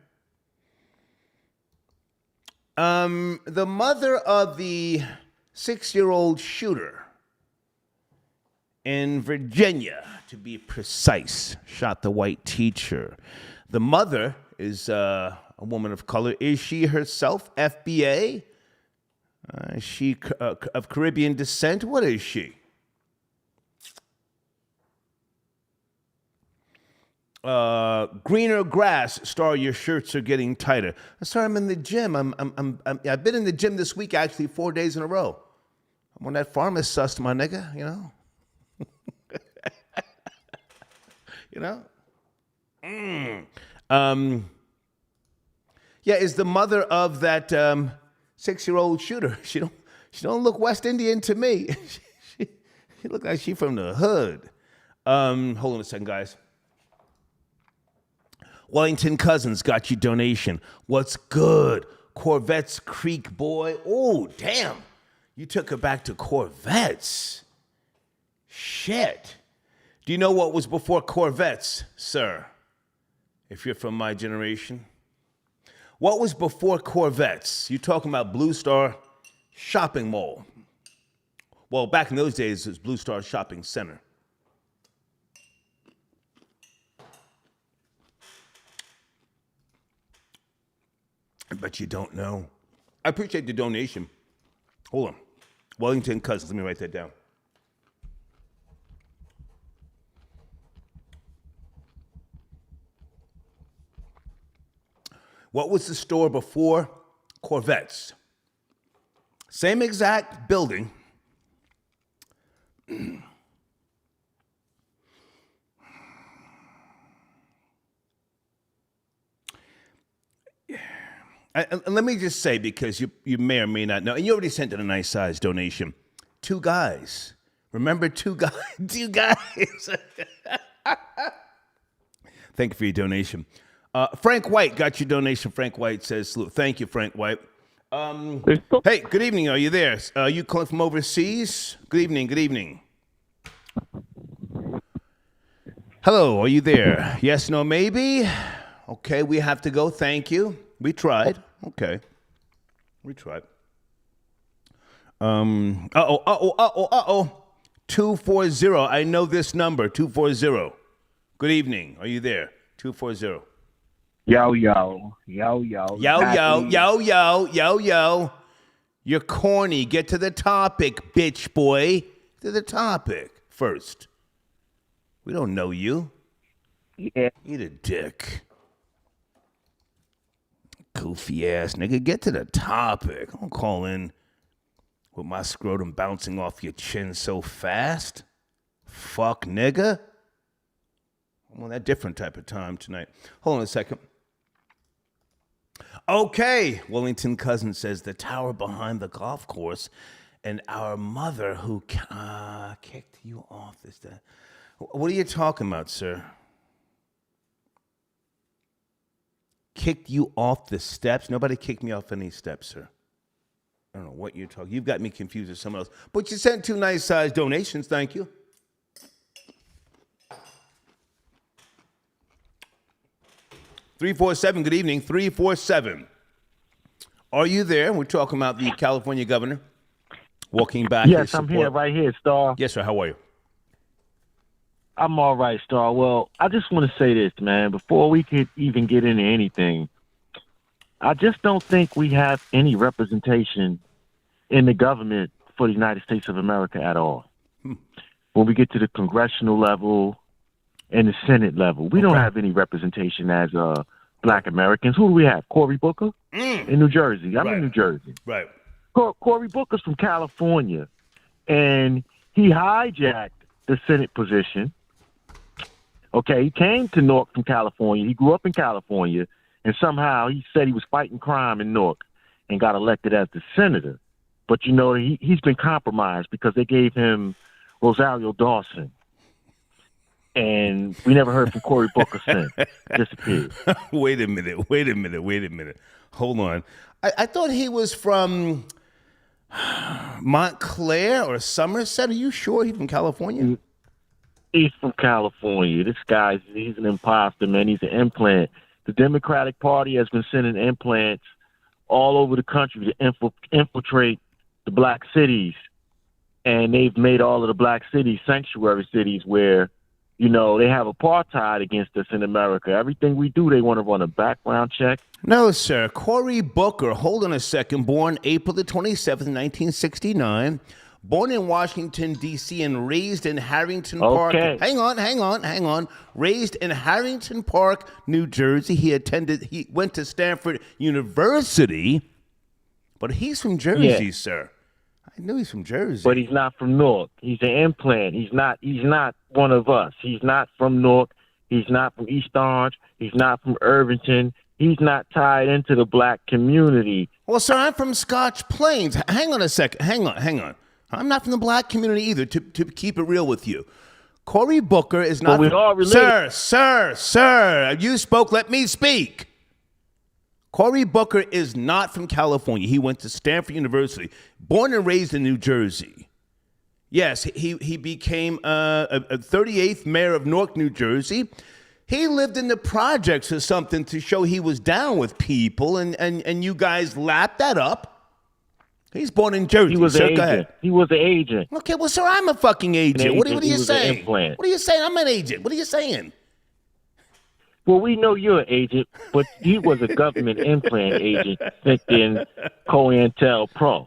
The mother of the 6-year-old shooter in Virginia, to be precise, shot the white teacher. The mother is a woman of color. Is she herself FBA? Is she of Caribbean descent? What is she? Greener grass, Star, your shirts are getting tighter. Sorry, I'm in the gym. I've been in the gym this week, actually, 4 days in a row. I'm on that farmer's sus, my nigga, Yeah, is the mother of that 6-year-old shooter. She don't look West Indian to me. she look like she from the hood. Hold on a second, guys. Wellington Cousins got you donation. What's good? Corvettes Creek boy. Oh, damn. You took her back to Corvettes. Shit. Do you know what was before Corvettes, sir? If you're from my generation. What was before Corvettes? You're talking about Blue Star Shopping Mall. Well, back in those days, it was Blue Star Shopping Center. But you don't know. I appreciate the donation. Hold on. Wellington Cousins. Let me write that down. What was the store before Corvettes? Same exact building. Let me just say, because you may or may not know, and you already sent in a nice size donation. 2 guys. Remember 2 guys? 2 guys. Thank you for your donation. Frank White got your donation. Frank White says, salute. Thank you, Frank White. Hey, good evening. Are you there? You calling from overseas? Good evening. Good evening. Hello, are you there? Yes, no, maybe? Okay, we have to go. Thank you. We tried. Okay. We tried. 240. I know this number. 240. Good evening. Are you there? 240. Yo. Yo. You're corny. Get to the topic, bitch boy. To the topic first. We don't know you. Yeah. Eat a dick. Goofy ass nigga. Get to the topic. Don't call in with my scrotum bouncing off your chin so fast. Fuck nigga. I'm on that different type of time tonight. Hold on a second. Okay, Wellington Cousins says the tower behind the golf course and our mother who kicked you off this day. What are you talking about, sir? Kicked you off the steps? Nobody kicked me off any steps, sir. I don't know what you're talking. You've got me confused with someone else. But you sent 2 nice sized donations. Thank you. $347. Good evening. 347. Are you there? We're talking about the California governor walking back. Yes, I'm here, right here, Star. Yes, sir. How are you? I'm all right, Star. Well, I just want to say this, man. Before we could even get into anything, I just don't think we have any representation in the government for the United States of America at all. When we get to the congressional level, in the Senate level. We don't have any representation as Black Americans. Who do we have? Cory Booker in New Jersey. I'm in New Jersey. Right. Cory Booker's from California, and he hijacked the Senate position. Okay, he came to Newark from California. He grew up in California, and somehow he said he was fighting crime in Newark and got elected as the senator. But, you know, he's been compromised because they gave him Rosario Dawson. And we never heard from Cory Booker since. Disappeared. Wait a minute. Hold on. I thought he was from Montclair or Somerset. Are you sure he's from California? He's from California. This he's an imposter, man. He's an implant. The Democratic Party has been sending implants all over the country to infiltrate the black cities. And they've made all of the black cities sanctuary cities where, you know, they have apartheid against us in America. Everything we do, they want to run a background check. No, sir. Cory Booker, hold on a second, born April the 27th, 1969, born in Washington, D.C. and raised in Harrington Park. Hang on. Raised in Harrington Park, New Jersey. He went to Stanford University, but he's from Jersey, sir. I knew he's from Jersey. But he's not from Newark. He's an implant. He's not one of us. He's not from Newark. He's not from East Orange. He's not from Irvington. He's not tied into the black community. Well, sir, I'm from Scotch Plains. Hang on a second. Hang on. I'm not from the black community either, to keep it real with you. Cory Booker is not... But we all related. Sir, you spoke, let me speak. Cory Booker is not from California. He went to Stanford University, born and raised in New Jersey. Yes, he became a 38th mayor of Newark, New Jersey. He lived in the projects or something to show he was down with people, and you guys lapped that up. He's born in Jersey. He was an agent. He was an agent. Okay, well, sir, I'm a fucking agent. What are you saying? What are you saying? I'm an agent. What are you saying? Well, we know you're an agent, but he was a government implant agent thinking COINTELPRO.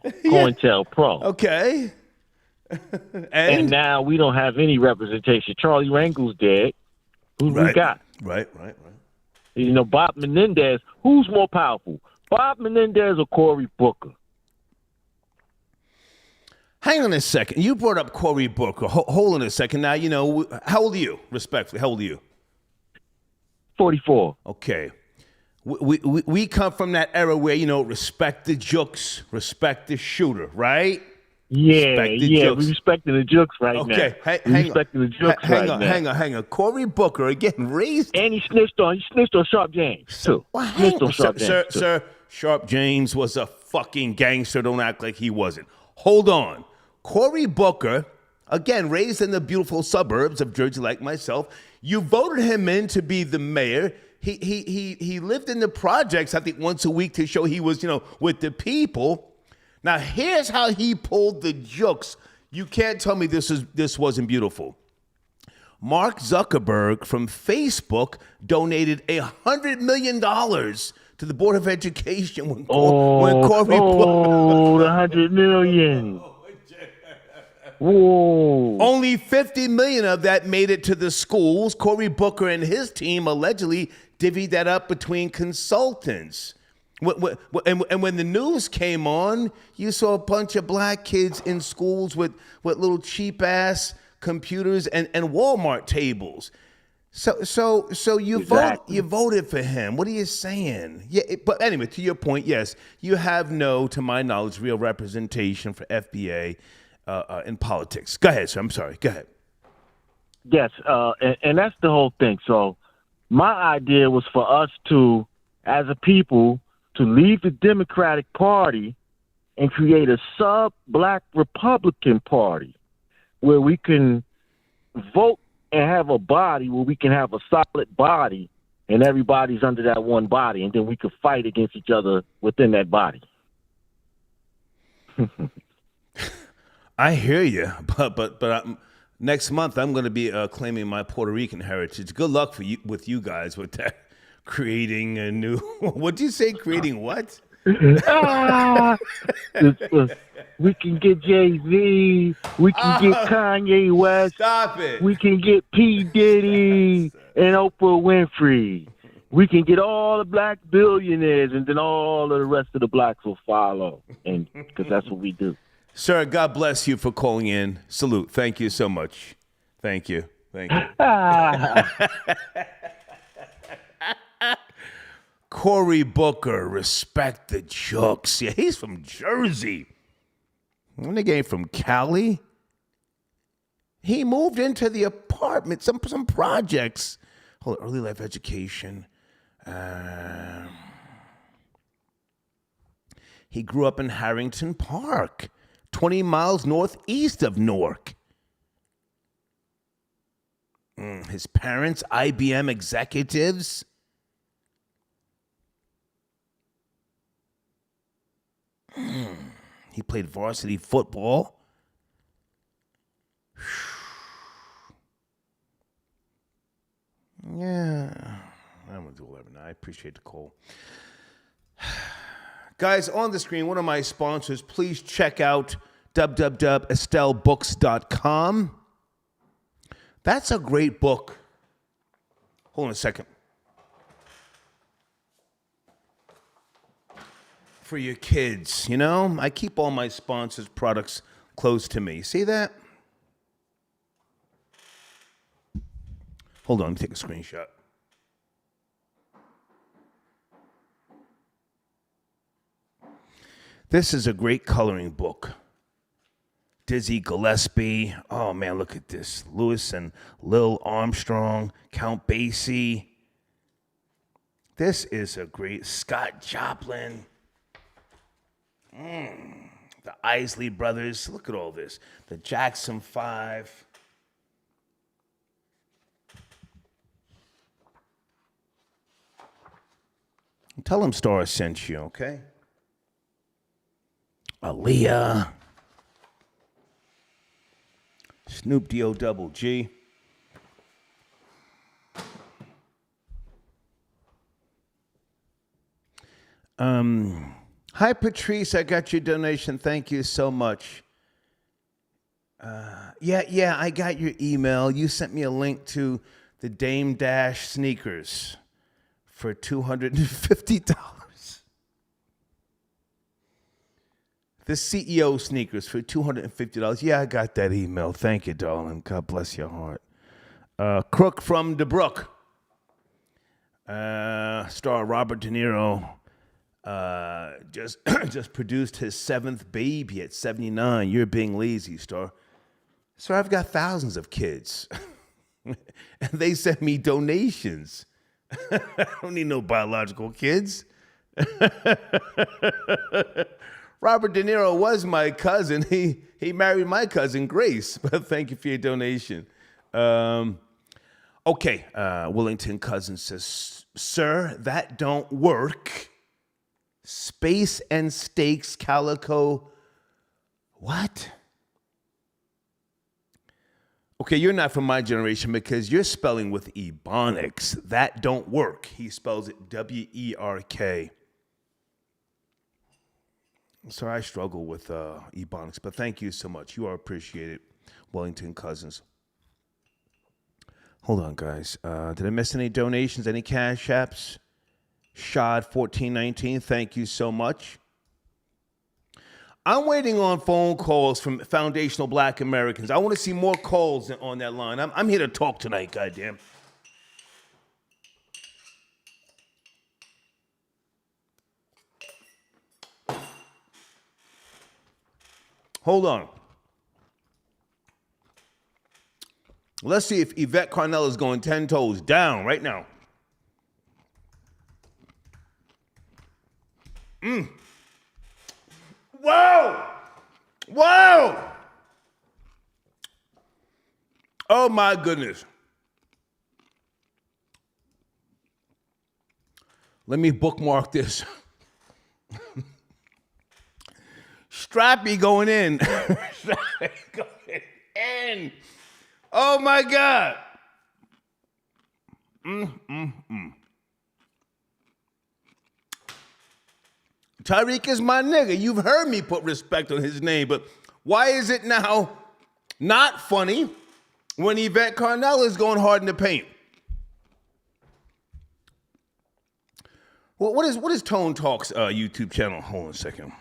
Okay. And now we don't have any representation. Charlie Rangel's dead. Who we got? Right. You know, Bob Menendez. Who's more powerful, Bob Menendez or Cory Booker? Hang on a second. You brought up Cory Booker. Hold on a second. Now, you know, how old are you? Respectfully, how old are you? 44. Okay. We come from that era where, you know, respect the jokes, respect the shooter, right? Yeah, we're respecting the jokes right now. Okay, hang on. Cory Booker, again, raised... And he snitched on Sharp James, too. Sir, Sharp James was a fucking gangster. Don't act like he wasn't. Hold on. Cory Booker, again, raised in the beautiful suburbs of Jersey like myself, you voted him in to be the mayor. He lived in the projects, I think, once a week to show he was, you know, with the people. Now, here's how he pulled the jokes. You can't tell me this wasn't beautiful. Mark Zuckerberg from Facebook donated $100 million to the Board of Education when Cory Booker... Oh, the $100 million. Whoa. Only $50 million of that made it to the schools. Cory Booker and his team allegedly divvied that up between consultants. And when the news came on, you saw a bunch of black kids in schools with little cheap-ass computers and Walmart tables. So you voted for him. What are you saying? Yeah, but anyway, to your point, yes, you have no, to my knowledge, real representation for FBA in politics. Go ahead, sir. I'm sorry. Go ahead. Yes, and that's the whole thing. So my idea was for us to, as a people, to leave the Democratic Party and create a sub-black Republican Party where we can vote and have a body, where we can have a solid body and everybody's under that one body, and then we could fight against each other within that body. I hear you, but next month I'm going to be claiming my Puerto Rican heritage. Good luck with you guys with that. Creating a new... What'd you say? Creating what? We can get Jay-Z. We can get Kanye West. Stop it. We can get P. Diddy and Oprah Winfrey. We can get all the black billionaires, and then all of the rest of the blacks will follow, and because that's what we do. Sir, God bless you for calling in. Salute. Thank you so much. Thank you. Thank you. Cory Booker, respect the jokes. Yeah, he's from Jersey. When they came from Cali, he moved into the apartment, some projects. Hold on, early life education. He grew up in Harrington Park, 20 miles northeast of Newark. His parents, IBM executives. He played varsity football. Yeah, I'm going to do 11. I appreciate the call. Guys, on the screen, one of my sponsors, please check out www.estellebooks.com. That's a great book. Hold on a second. For your kids, you know? I keep all my sponsors' products close to me. See that? Hold on, let me take a screenshot. This is a great coloring book. Dizzy Gillespie. Oh, man, look at this. Louis and Lil Armstrong, Count Basie. This is a great Scott Joplin. The Isley Brothers. Look at all this. The Jackson 5. Tell them Star sent you, okay? Aaliyah. Snoop D-O double G. Hi, Patrice. I got your donation. Thank you so much. Yeah, I got your email. You sent me a link to the Dame Dash sneakers for $250. The CEO sneakers for $250. Yeah, I got that email. Thank you, darling. God bless your heart. Crook from DeBrook. Star Robert De Niro just produced his 7th baby at 79. You're being lazy, Star. Sir, I've got thousands of kids. And they send me donations. I don't need no biological kids. Robert De Niro was my cousin. He married my cousin, Grace. But thank you for your donation. Okay, Willington Cousin says, sir, that don't work. Space and Stakes Calico. What? Okay, you're not from my generation because you're spelling with Ebonics. That don't work. He spells it W-E-R-K. So I struggle with Ebonics, but thank you so much. You are appreciated, Wellington Cousins. Hold on, guys. Did I miss any donations, any cash apps? Shad1419, thank you so much. I'm waiting on phone calls from foundational Black Americans. I want to see more calls on that line. I'm here to talk tonight, goddamn. Hold on. Let's see if Yvette Carnell is going 10 toes down right now. Whoa! Whoa! Oh my goodness. Let me bookmark this. Strappy going in. Strappy going in. Oh my God. Tyreek is my nigga. You've heard me put respect on his name, but why is it now not funny when Yvette Carnell is going hard in the paint? Well, what is Tone Talk's YouTube channel? Hold on a second.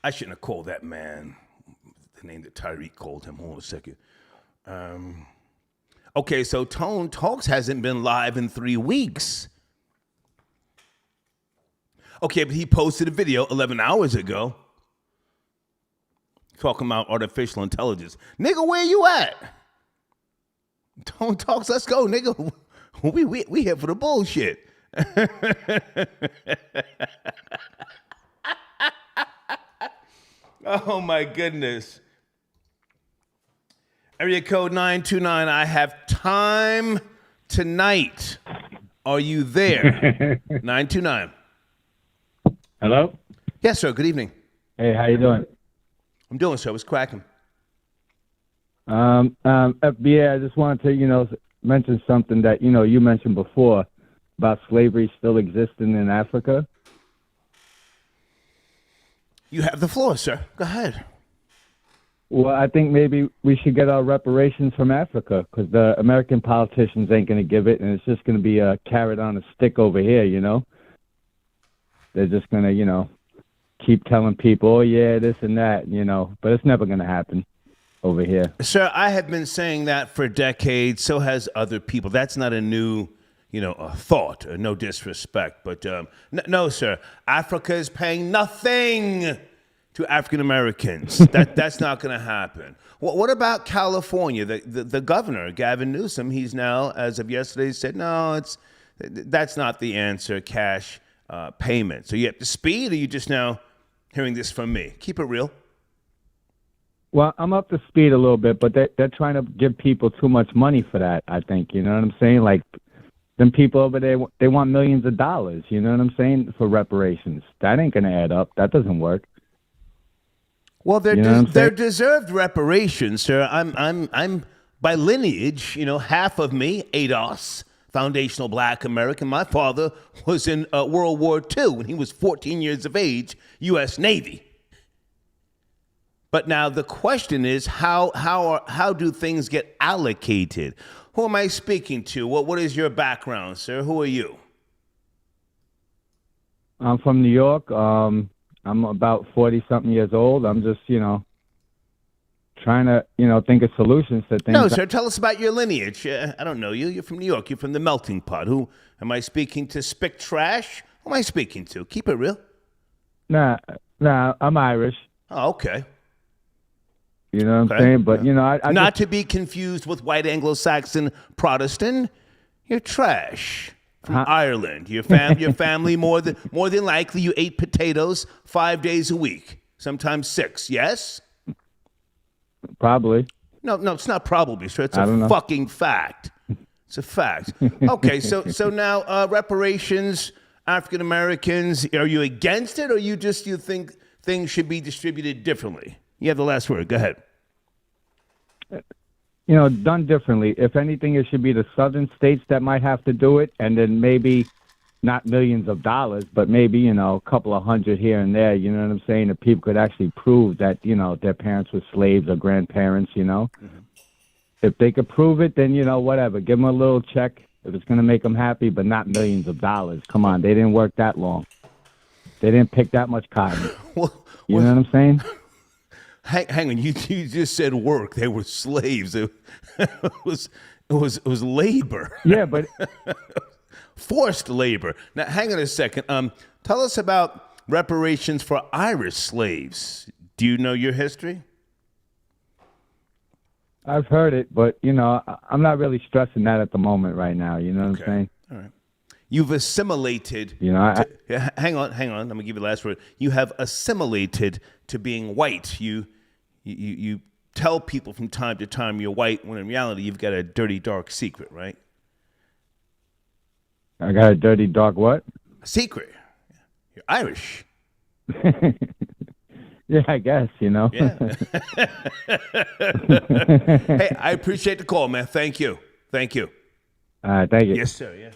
I shouldn't have called that man the name that Tyreek called him. Hold on a second. Okay, so Tone Talks hasn't been live in 3 weeks. Okay, but he posted a video 11 hours ago talking about artificial intelligence. Nigga, where you at? Tone Talks, let's go, nigga. We here for the bullshit. Oh, my goodness. Area code 929, I have time tonight. Are you there? 929. Hello? Yes, sir. Good evening. Hey, how you doing? I'm doing, sir. What's cracking? FBA, I just wanted to, mention something that, you mentioned before about slavery still existing in Africa. You have the floor, sir. Go ahead. Well, I think maybe we should get our reparations from Africa because the American politicians ain't going to give it, and it's just going to be a carrot on a stick over here, They're just going to, keep telling people, oh, yeah, this and that, but it's never going to happen over here. Sir, I have been saying that for decades. So has other people. That's not a new, a thought. No disrespect. But no, sir. Africa is paying nothing to African Americans. That's not going to happen. What about California? The governor, Gavin Newsom, he's now, as of yesterday, said, no, that's not the answer, cash payment. So you have to speed, or you just now hearing this from me? Keep it real. Well, I'm up to speed a little bit, but they're trying to give people too much money for that, I think. You know what I'm saying? Like, them people over there, they want millions of dollars, you know what I'm saying, for reparations. That ain't going to add up. That doesn't work. Well, they're deserved reparations, sir. I'm by lineage, half of me, ADOS, foundational Black American. My father was in World War II when he was 14 years of age, U.S. Navy. But now the question is, how do things get allocated? Who am I speaking to? What is your background, sir? Who are you? I'm from New York. I'm about 40-something years old. I'm just, trying to, think of solutions to things. No, sir. Tell us about your lineage. I don't know you. You're from New York. You're from the melting pot. Who am I speaking to? Spick Trash? Who am I speaking to? Keep it real. Nah, I'm Irish. Oh, okay. You know what I'm saying? But, I not to be confused with white Anglo-Saxon Protestant. You're trash from Ireland. Your family, more than likely, you ate potatoes 5 days a week, sometimes 6, yes? Probably. No, it's not probably, sir. It's a fucking fact. It's a fact. Okay, so now reparations, African Americans, are you against it, or you think things should be distributed differently? You have the last word. Go ahead. Done differently. If anything, it should be the southern states that might have to do it, and then maybe not millions of dollars, but maybe, a couple of hundred here and there, you know what I'm saying? That people could actually prove that, their parents were slaves or grandparents, Mm-hmm. If they could prove it, then, whatever. Give them a little check if it's going to make them happy, but not millions of dollars. Come on, they didn't work that long. They didn't pick that much cotton. You know what I'm saying? Hang on, you just said work. They were slaves. It was labor. Yeah, but forced labor. Now, hang on a second. Tell us about reparations for Irish slaves. Do you know your history? I've heard it, but I'm not really stressing that at the moment right now. You know what I'm saying? All right. You've assimilated. Hang on. I'm gonna give you the last word. You have assimilated to being white. You tell people from time to time you're white, when in reality you've got a dirty, dark secret, right? I got a dirty, dark what? A secret. You're Irish. Yeah, I guess, Yeah. Hey, I appreciate the call, man. Thank you. Thank you. Yes, sir. Yeah.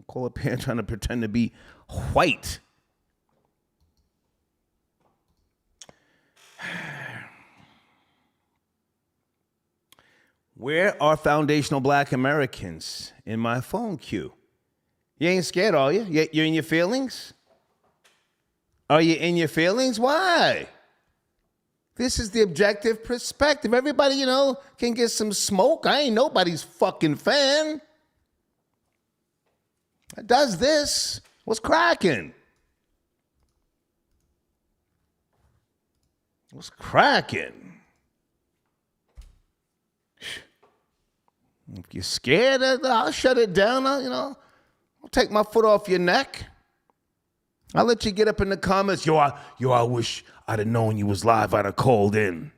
call up here trying to pretend to be white. Where are foundational black Americans in my phone queue? You ain't scared, are you? You're in your feelings? Are you in your feelings? Why? This is the objective perspective. Everybody, can get some smoke. I ain't nobody's fucking fan. Does this? What's cracking? What's cracking? If you're scared, I'll shut it down. I'll take my foot off your neck. I'll let you get up in the comments. Yo, I wish I'd have known you was live. I'd have called in.